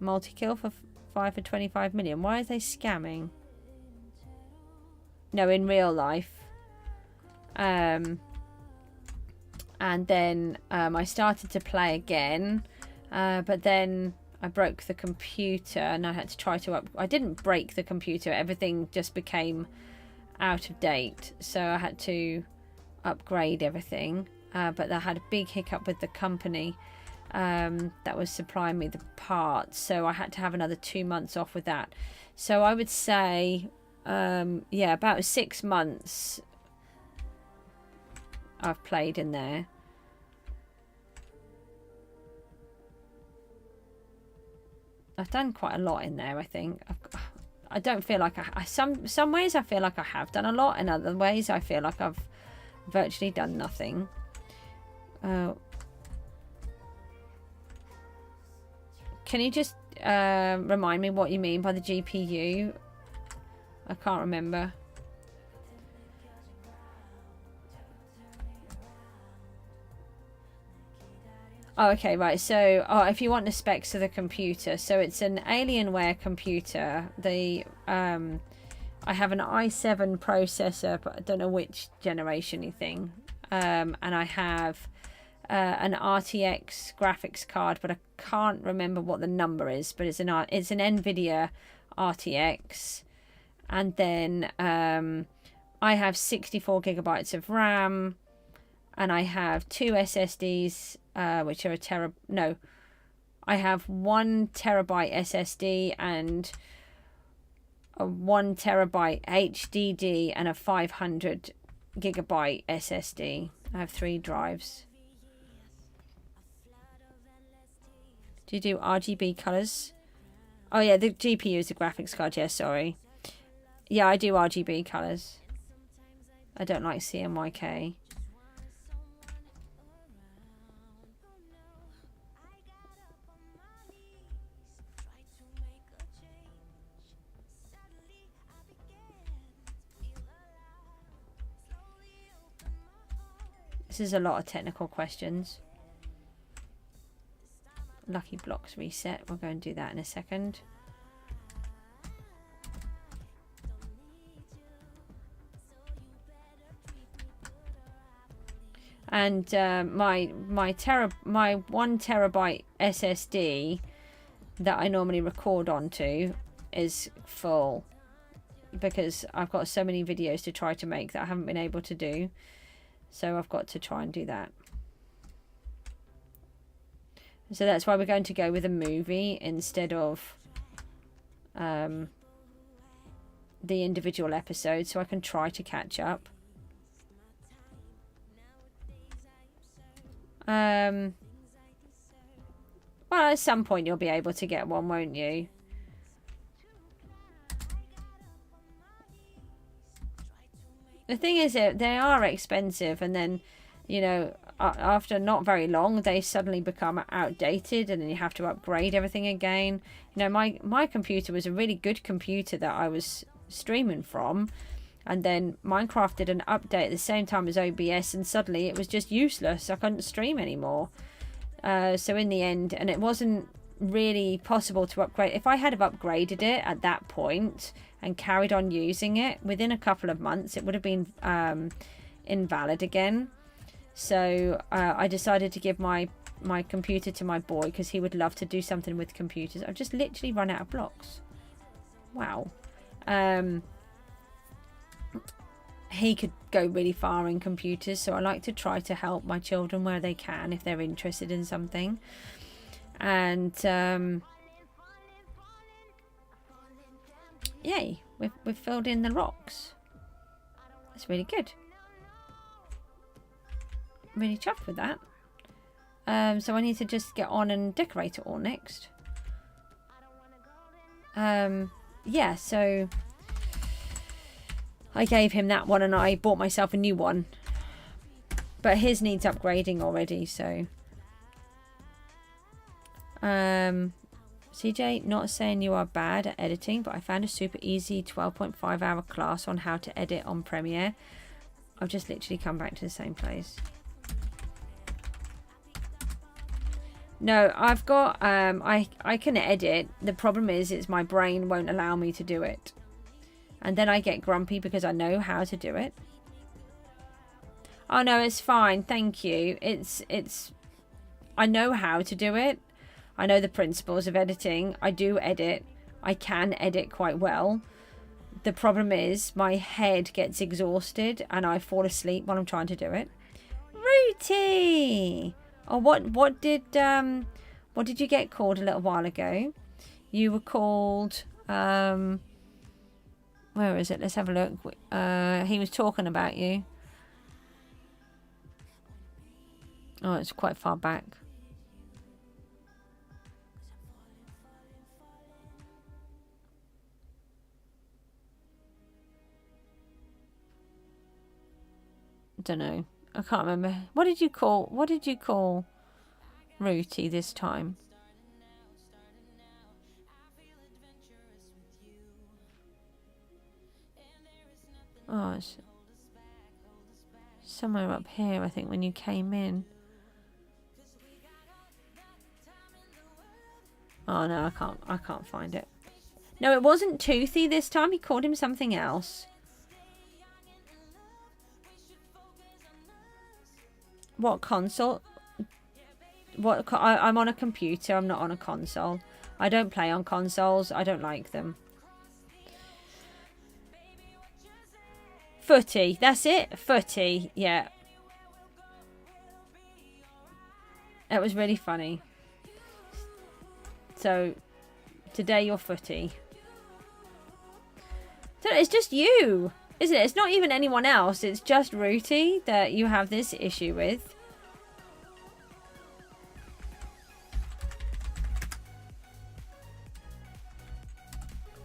Multi-kill for 5 for 25 million. Why are they scamming? No, in real life. And then I started to play again. But then I broke the computer and I had to try to I didn't break the computer. Everything just became out of date, so I had to upgrade everything, but I had a big hiccup with the company that was supplying me the parts, so I had to have another 2 months off with that. So I would say yeah, about 6 months I've played in there. I've done quite a lot in there, I think. I don't feel like some ways I feel like I have done a lot, and other ways I feel like I've virtually done nothing. Can you just remind me what you mean by the GPU? I can't remember. Oh, okay, right. So, if you want the specs of the computer, so it's an Alienware computer. I have an i7 processor, but I don't know which generation thing. And I have an RTX graphics card, but I can't remember what the number is. But it's an NVIDIA RTX, and then I have 64 gigabytes of RAM, and I have 2 SSDs. Which are I have 1 terabyte SSD and a 1 terabyte HDD and a 500 gigabyte SSD. I have 3 drives. Do you do RGB colors? Oh yeah, the GPU is the graphics card. Yeah, sorry. Yeah, I do RGB colors. I don't like CMYK. This is a lot of technical questions. Lucky blocks reset. We'll go and do that in a second. And my 1 terabyte SSD that I normally record onto is full because I've got so many videos to try to make that I haven't been able to do. So I've got to try and do that. So that's why we're going to go with a movie instead of the individual episodes, so I can try to catch up. Well, at some point you'll be able to get one, won't you? The thing is that they are expensive, and then, you know, after not very long, they suddenly become outdated, and then you have to upgrade everything again. You know, my computer was a really good computer that I was streaming from, and then Minecraft did an update at the same time as OBS, and suddenly it was just useless. I couldn't stream anymore. So in the end, and it wasn't really possible to upgrade. If I had have upgraded it at that point and carried on using it, within a couple of months it would have been invalid again. So I decided to give my my computer to my boy because he would love to do something with computers. I've just literally run out of blocks. Wow. He could go really far in computers, so I like to try to help my children where they can if they're interested in something. And yay, we've filled in the rocks. That's really good. I'm really chuffed with that. So I need to just get on and decorate it all next. Yeah, so I gave him that one and I bought myself a new one. But his needs upgrading already, so. CJ, not saying you are bad at editing, but I found a super easy 12.5 hour class on how to edit on Premiere. I've just literally come back to the same place. No, I've got, I can edit. The problem is my brain won't allow me to do it. And then I get grumpy because I know how to do it. Oh no, it's fine. Thank you. I know how to do it. I know the principles of editing. I do edit. I can edit quite well. The problem is my head gets exhausted and I fall asleep while I'm trying to do it. Rooty! Oh, what did you get called a little while ago? You were called, where is it? Let's have a look. He was talking about you. Oh, it's quite far back. Don't know. I can't remember. What did you call Rooty this time? Oh, it's somewhere up here, I think, when you came in. Oh no, I can't find it. No, it wasn't Toothy this time. He called him something else. What console? I'm on a computer. I'm not on a console. I don't play on consoles. I don't like them. Footy. That's it. Footy. Yeah. That was really funny. So, today you're Footy. So it's just you, isn't it? It's not even anyone else. It's just Rooty that you have this issue with.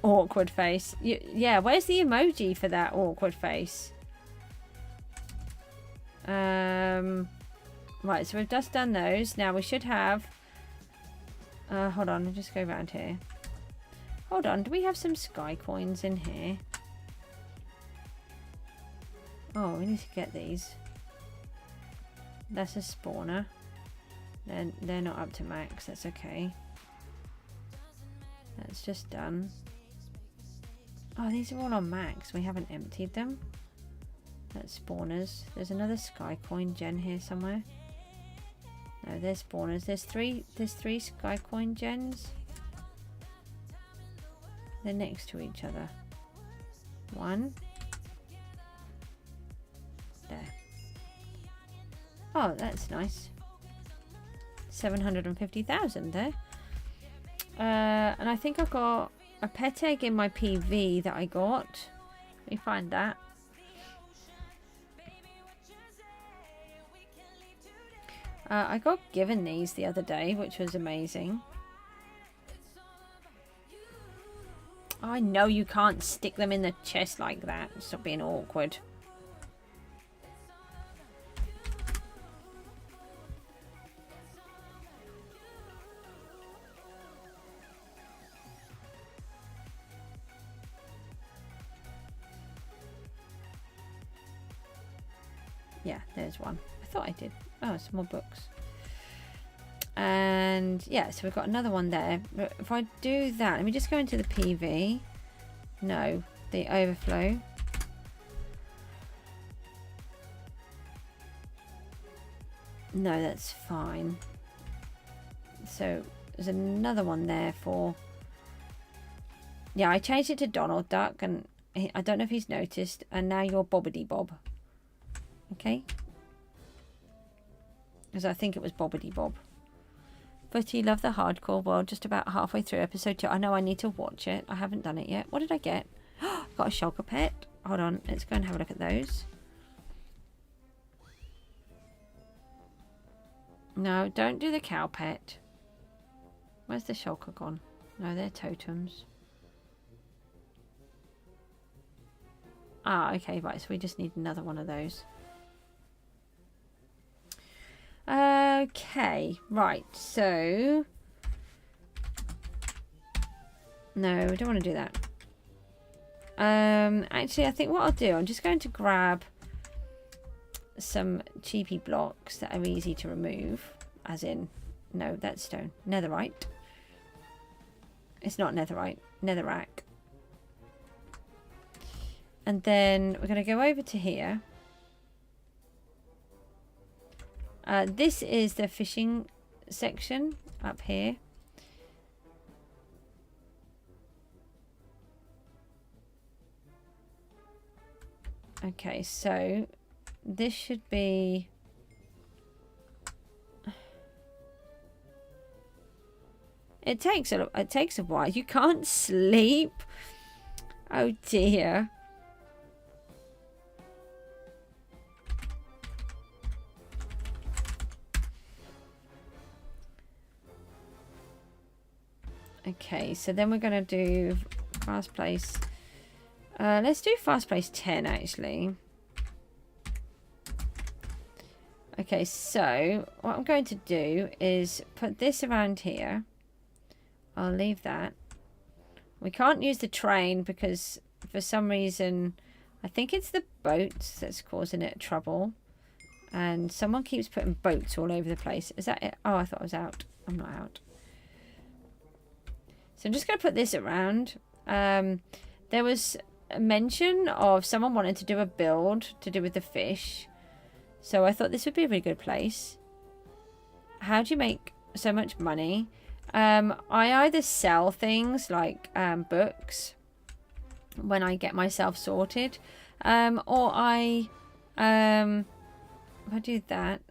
Awkward face. Yeah, where's the emoji for that awkward face? Right, so we've just done those. Now we should have... hold on, I'll just go around here. Hold on, do we have some sky coins in here? Oh, we need to get these. That's a spawner. Then they're not up to max, that's okay. That's just done. Oh, these are all on max. We haven't emptied them. That's spawners. There's another sky coin gen here somewhere. No, there's spawners. There's three sky coin gens. They're next to each other. One. There. Oh, that's nice. 750,000 there. And I think I got a pet egg in my PV that I got. Let me find that. I got given these the other day, which was amazing. I know you can't stick them in the chest like that. Stop being awkward. Yeah, there's one. I thought I did. Oh, some more books. And yeah, so we've got another one there. But if I do that, let me just go into the PV. No, the overflow. No, that's fine. so there's another one there for... Yeah, I changed it to Donald Duck, and I don't know if he's noticed. And now you're Bobbity Bob. Okay? Because I think it was Bobbity Bob. But you love the hardcore world, just about halfway through episode 2. I know I need to watch it. I haven't done it yet. What did I get? Got a shulker pet. Hold on, let's go and have a look at those. No, don't do the cow pet. Where's the shulker gone? No, they're totems. Ah, okay, right, so we just need another one of those. Okay, right, so... No, we don't want to do that. Actually, I think what I'll do, I'm just going to grab some cheapy blocks that are easy to remove. As in, no, that's stone. Netherite. It's not netherite. Netherrack. And then we're going to go over to here. This is the fishing section up here. Okay, so this should be... It takes a while. You can't sleep. Oh dear. Okay, so then we're going to do fast place. Let's do fast place 10 actually. Okay, so what I'm going to do is put this around here. I'll leave that. We can't use the train because for some reason, I think it's the boats that's causing it trouble. And someone keeps putting boats all over the place. Is that it? Oh, I thought I was out. I'm not out. So I'm just going to put this around. There was a mention of someone wanting to do a build to do with the fish. So I thought this would be a really good place. How do you make so much money? I either sell things like books when I get myself sorted. Or if I do that.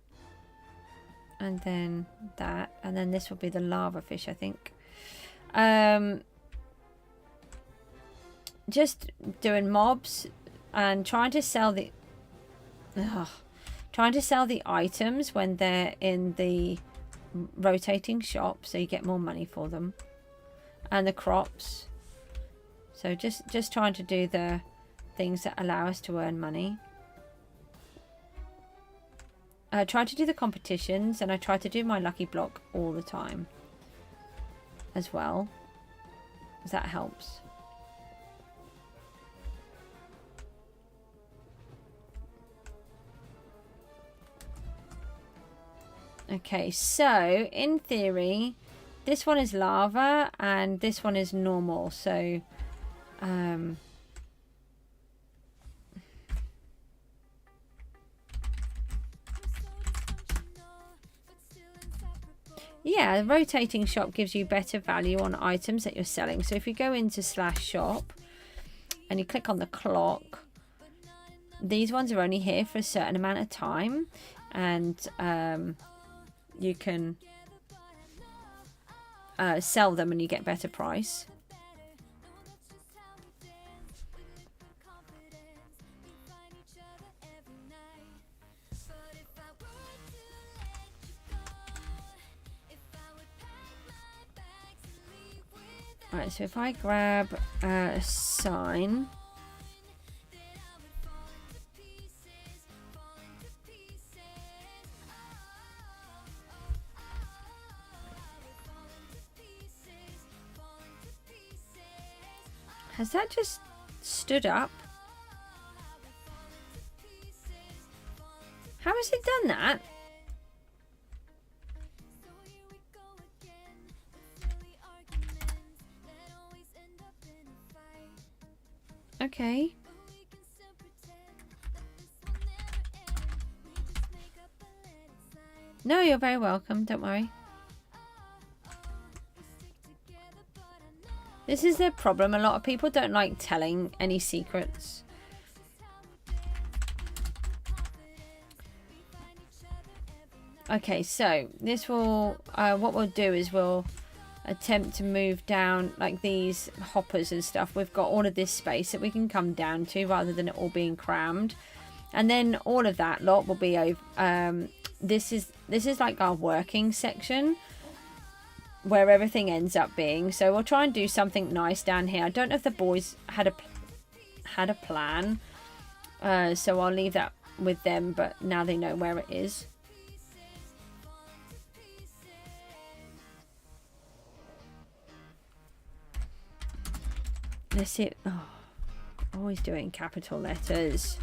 And then that. And then this will be the lava fish, I think. Just doing mobs and trying to sell the items when they're in the rotating shop, so you get more money for them, and the crops. So just trying to do the things that allow us to earn money. I try to do the competitions, and I try to do my lucky block all the time as well, because that helps. Okay, so in theory, this one is lava and this one is normal. So, yeah, the rotating shop gives you better value on items that you're selling. So if you go into /shop and you click on the clock, these ones are only here for a certain amount of time, and you can sell them and you get better price. Right, so if I grab a sign. Has that just stood up? How has it done that? Okay. No, you're very welcome. Don't worry. This is the problem. A lot of people don't like telling any secrets. Okay, so this will, what we'll do is we'll attempt to move down like these hoppers and stuff. We've got all of this space that we can come down to rather than it all being crammed. And then all of that lot will be over. This is like our working section where everything ends up being. So we'll try and do something nice down here. I don't know if the boys had a plan. So I'll leave that with them, but now they know where it is. Let's see. Oh, always doing capital letters.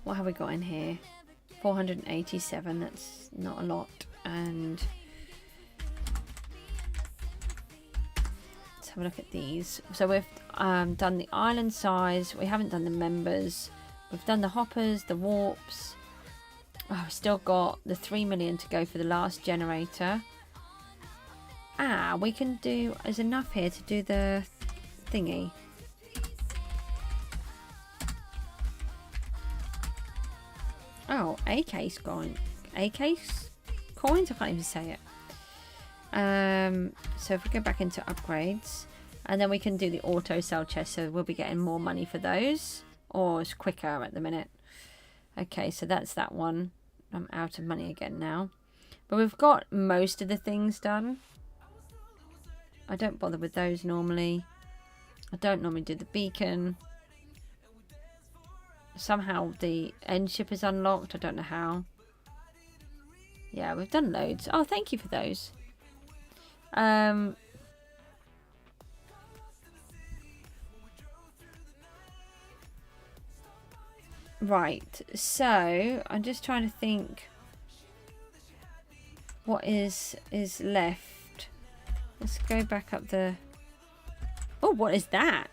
What have we got in here? 487. That's not a lot. And let's have a look at these. So we've done the island size. We haven't done the members. We've done the hoppers, the warps. Oh, we've still got the 3 million to go for the last generator. Ah, we can do, there's enough here to do the thingy. Oh, a case coin. A case coins? I can't even say it. So if we go back into upgrades, and then we can do the auto sell chest, so we'll be getting more money for those. Or it's quicker at the minute. Okay, so that's that one. I'm out of money again now. But we've got most of the things done. I don't bother with those normally. I don't normally do the beacon. Somehow the end ship is unlocked. I don't know how. Yeah, we've done loads. Oh, thank you for those. Right, so I'm just trying to think what is left. Let's go back up the... Oh, what is that?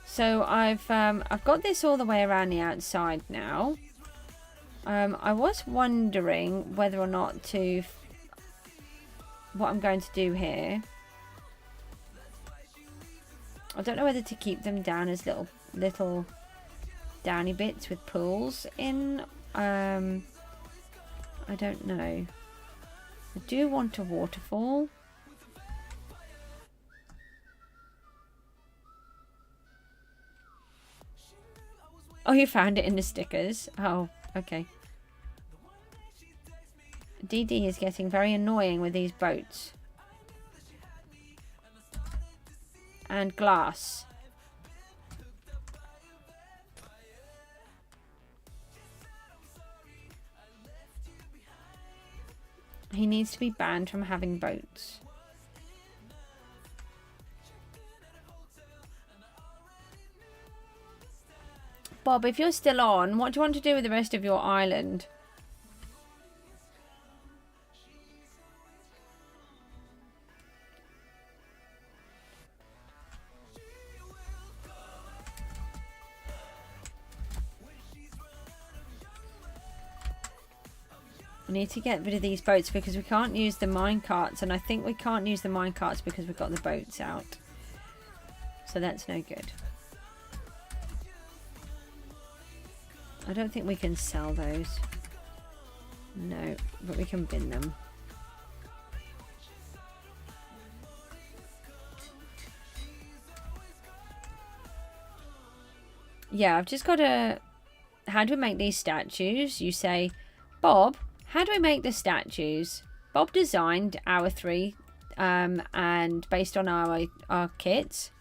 So I've got this all the way around the outside now. I was wondering whether or not to... what I'm going to do here. I don't know whether to keep them down as little downy bits with pools in. I don't know. I do want a waterfall. Oh, you found it in the stickers. Oh, okay. DD is getting very annoying with these boats. And glass. He needs to be banned from having boats. Bob, if you're still on, what do you want to do with the rest of your island? We need to get rid of these boats because we can't use the minecarts, and I think we can't use the minecarts because we've got the boats out. So that's no good. I don't think we can sell those. No, but we can bin them. Yeah, I've just got to... How do we make these statues? You say, Bob, how do we make the statues? Bob designed our three and based on our kits.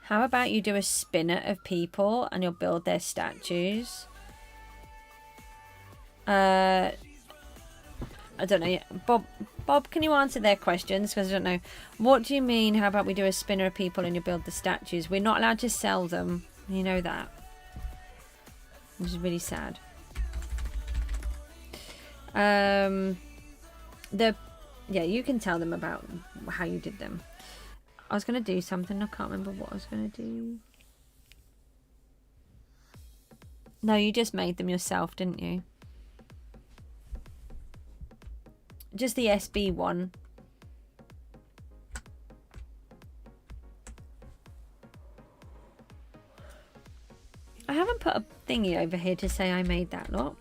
How about you do a spinner of people and you'll build their statues? I don't know. Bob, can you answer their questions? Because I don't know. What do you mean? How about we do a spinner of people and you build the statues? We're not allowed to sell them. You know that. Which is really sad. Yeah, you can tell them about how you did them. I was going to do something. I can't remember what I was going to do. No, you just made them yourself, didn't you? Just the SB one. I haven't put a thingy over here to say I made that lot.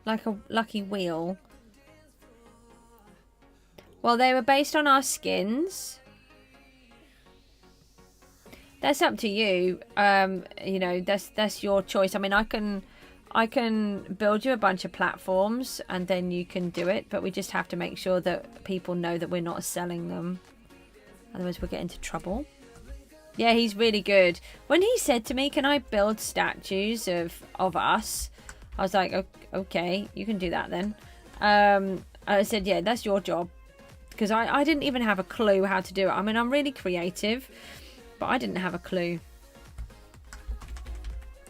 Like a lucky wheel. Well, they were based on our skins. That's up to you. You know, that's your choice. I mean, I can build you a bunch of platforms and then you can do it, but we just have to make sure that people know that we're not selling them. Otherwise we'll get into trouble. Yeah, he's really good. When he said to me, can I build statues of us? I was like, okay, you can do that then. I said, yeah, that's your job. Because I didn't even have a clue how to do it. I mean, I'm really creative, but I didn't have a clue.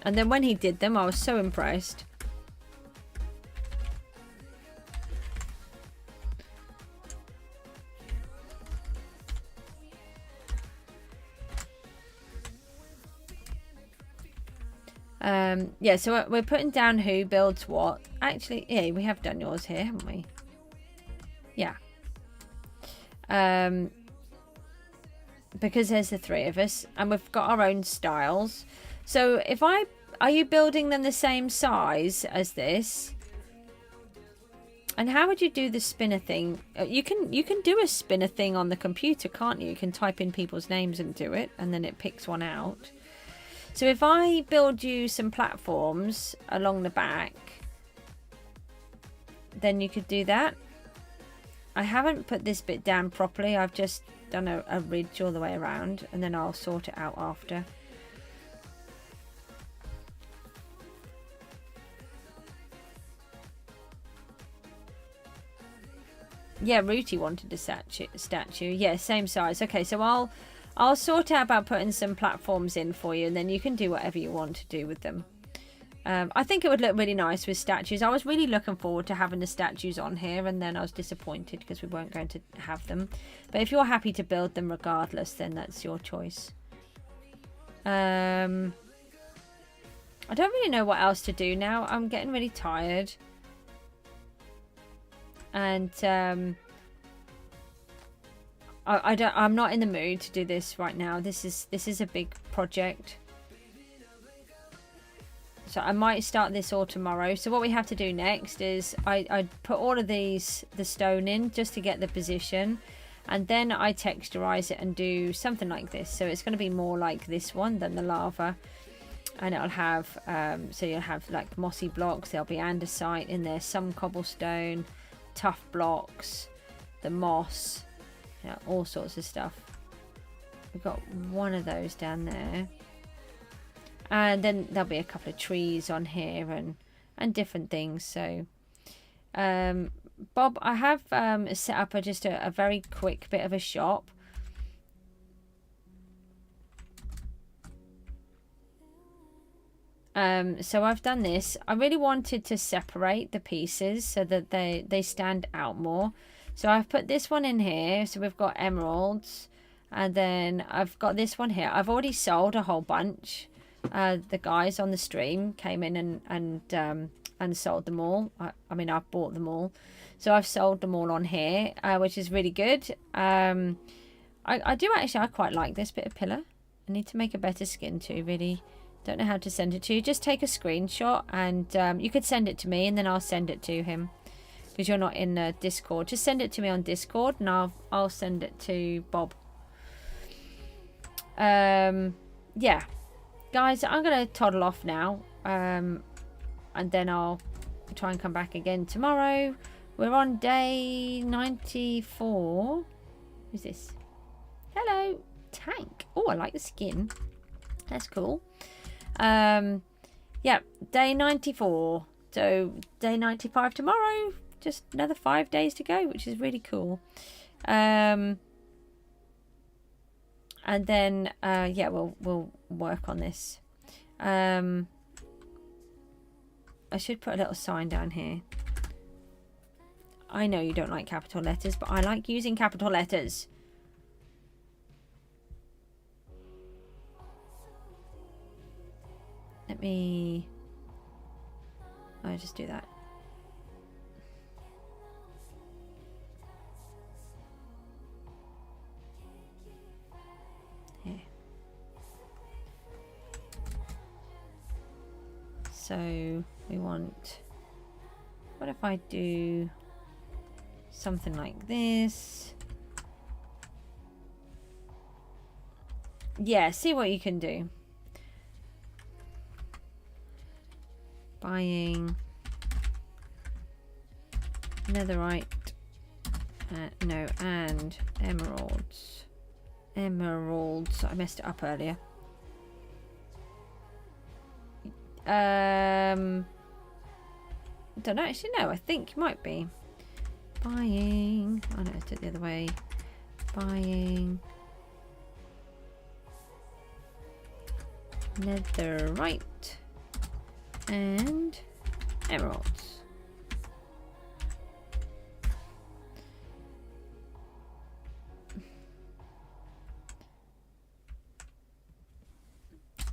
And then when he did them, I was so impressed. Yeah, so we're putting down who builds what. Actually, yeah, we have done yours here, haven't we? Yeah. Because there's the three of us and we've got our own styles. So if are you building them the same size as this? And how would you do the spinner thing? You can do a spinner thing on the computer, can't you? You can type in people's names and do it, and then it picks one out. So if I build you some platforms along the back, then you could do that. I haven't put this bit down properly. I've just done a ridge all the way around, and then I'll sort it out after. Yeah, Rooty wanted a statue. Yeah, same size. Okay, so I'll sort out about putting some platforms in for you, and then you can do whatever you want to do with them. I think it would look really nice with statues. I was really looking forward to having the statues on here, and then I was disappointed because we weren't going to have them. But if you're happy to build them regardless, then that's your choice. I don't really know what else to do now. I'm getting really tired. And I'm not in the mood to do this right now. This is a big project. So I might start this all tomorrow. So what we have to do next is I put all of the stone in just to get the position. And then I texturize it and do something like this. So it's going to be more like this one than the lava. And it'll have, so you'll have like mossy blocks. There'll be andesite in there, some cobblestone, tough blocks, the moss, you know, all sorts of stuff. We've got one of those down there. And then there'll be a couple of trees on here and different things. So, Bob, I have set up just a very quick bit of a shop. So I've done this. I really wanted to separate the pieces so that they stand out more. So I've put this one in here. So we've got emeralds. And then I've got this one here. I've already sold a whole bunch. The guys on the stream came in and sold them all. I mean, I've bought them all. So I've sold them all on here, which is really good. I do actually, I quite like this bit of pillar. I need to make a better skin too, really. Don't know how to send it to you. Just take a screenshot and you could send it to me and then I'll send it to him. Because you're not in Discord. Just send it to me on Discord and I'll send it to Bob. Yeah. Guys, I'm going to toddle off now. And then I'll try and come back again tomorrow. We're on day 94. Who's this? Hello. Tank. Oh, I like the skin. That's cool. Yeah, day 94. So day 95 tomorrow. Just another 5 days to go, which is really cool. And then yeah, we'll work on this. I should put a little sign down here. I know you don't like capital letters, but I like using capital letters. Let me... I'll just do that. Here. So we want... What if I do something like this? Yeah, see what you can do. Buying netherite, no, and emeralds. Emeralds. I messed it up earlier. Don't know, actually, no, I think it might be. Buying, oh no, I did it the other way. Buying netherite and emeralds.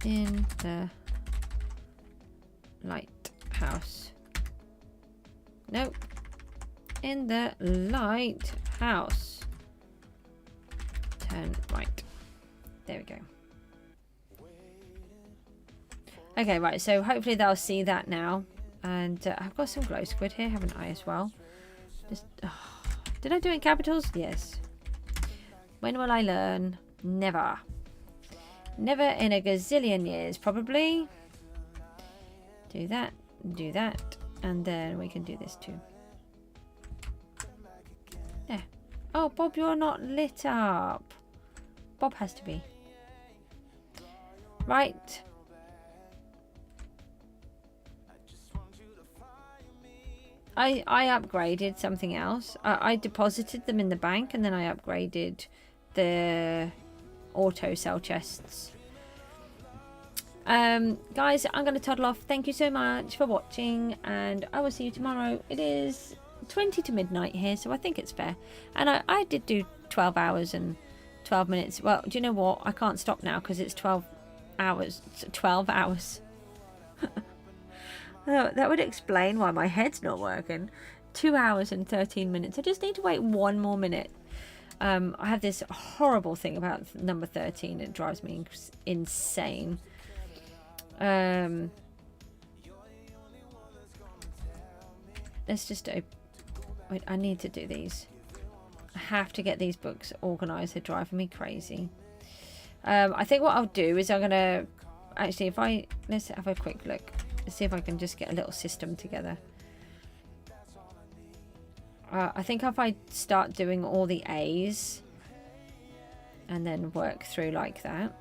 In the lighthouse. Nope. In the lighthouse. Turn right. There we go. Okay, right. So hopefully they'll see that now. And I've got some glow squid here, haven't I, as well? Just. Oh, did I do it in capitals? Yes. When will I learn? Never. Never in a gazillion years, probably. Do that. Do that. And then we can do this too. There. Oh, Bob, you're not lit up. Bob has to be. Right. I upgraded something else. I deposited them in the bank and then I upgraded the auto sell chests. Guys, I'm going to toddle off. Thank you so much for watching and I will see you tomorrow. It is 20 to midnight here, so I think it's fair. And I did do 12 hours and 12 minutes. Well, do you know what? I can't stop now because it's 12 hours. 12 hours. Oh, that would explain why my head's not working. 2 hours and 13 minutes. I just need to wait one more minute. I have this horrible thing about number 13. It drives me insane. Let's just do... Wait, I need to do these. I have to get these books organised. They're driving me crazy. I think what I'll do is I'm going to... Actually, if I... Let's have a quick look. Let's see if I can just get a little system together. I think if I start doing all the A's and then work through like that.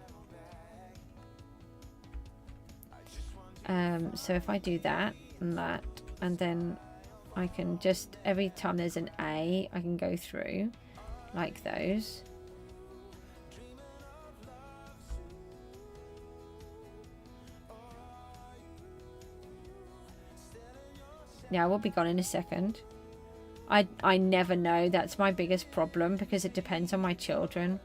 So if I do that and then I can just, every time there's an A, I can go through like those. Yeah, we'll be gone in a second. I never know. That's my biggest problem because it depends on my children.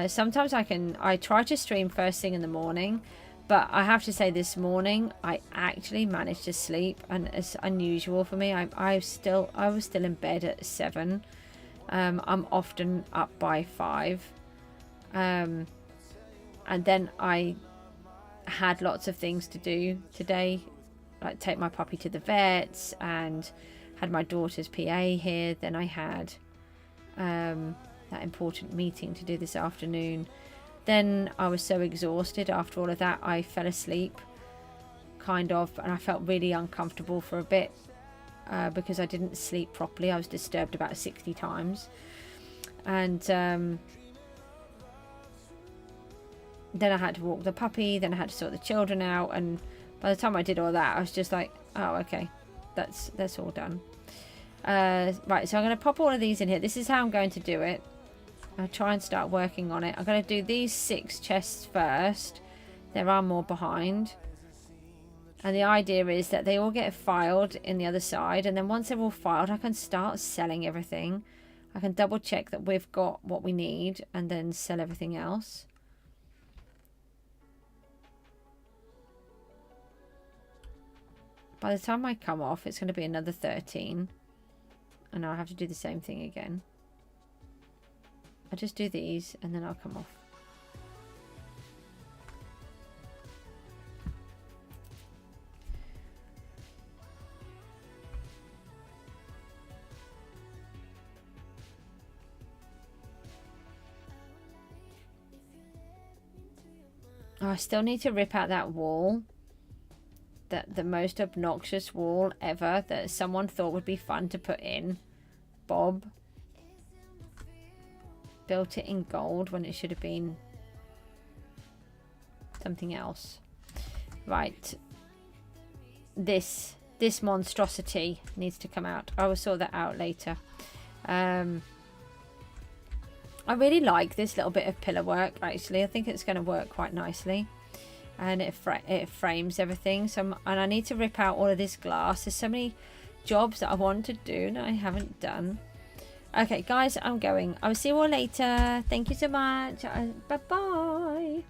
Sometimes I try to stream first thing in the morning, but I have to say this morning I actually managed to sleep, and it's unusual for me. I was still in bed at 7. I'm often up by 5. And then I had lots of things to do today, like take my puppy to the vets and had my daughter's PA here. Then I had that important meeting to do this afternoon. Then I was so exhausted after all of that, I fell asleep, kind of, and I felt really uncomfortable for a bit because I didn't sleep properly. I was disturbed about 60 times. And then I had to walk the puppy, then I had to sort the children out, and by the time I did all that, I was just like, oh, okay, that's all done. Right, so I'm going to pop all of these in here. This is how I'm going to do it. I'll try and start working on it. I'm going to do these 6 chests first. There are more behind. And the idea is that they all get filed in the other side, and then once they're all filed, I can start selling everything. I can double check that we've got what we need and then sell everything else. By the time I come off, it's going to be another 13. And I'll have to do the same thing again. I'll just do these and then I'll come off. Oh, I still need to rip out that wall. The most obnoxious wall ever that someone thought would be fun to put in. Bob built it in gold when it should have been something else. Right. This monstrosity needs to come out. I will sort that out later. I really like this little bit of pillar work, actually. I think it's going to work quite nicely. And it frames everything. And I need to rip out all of this glass. There's so many jobs that I want to do that I haven't done. Okay, guys, I'm going. I will see you all later. Thank you so much. Bye-bye.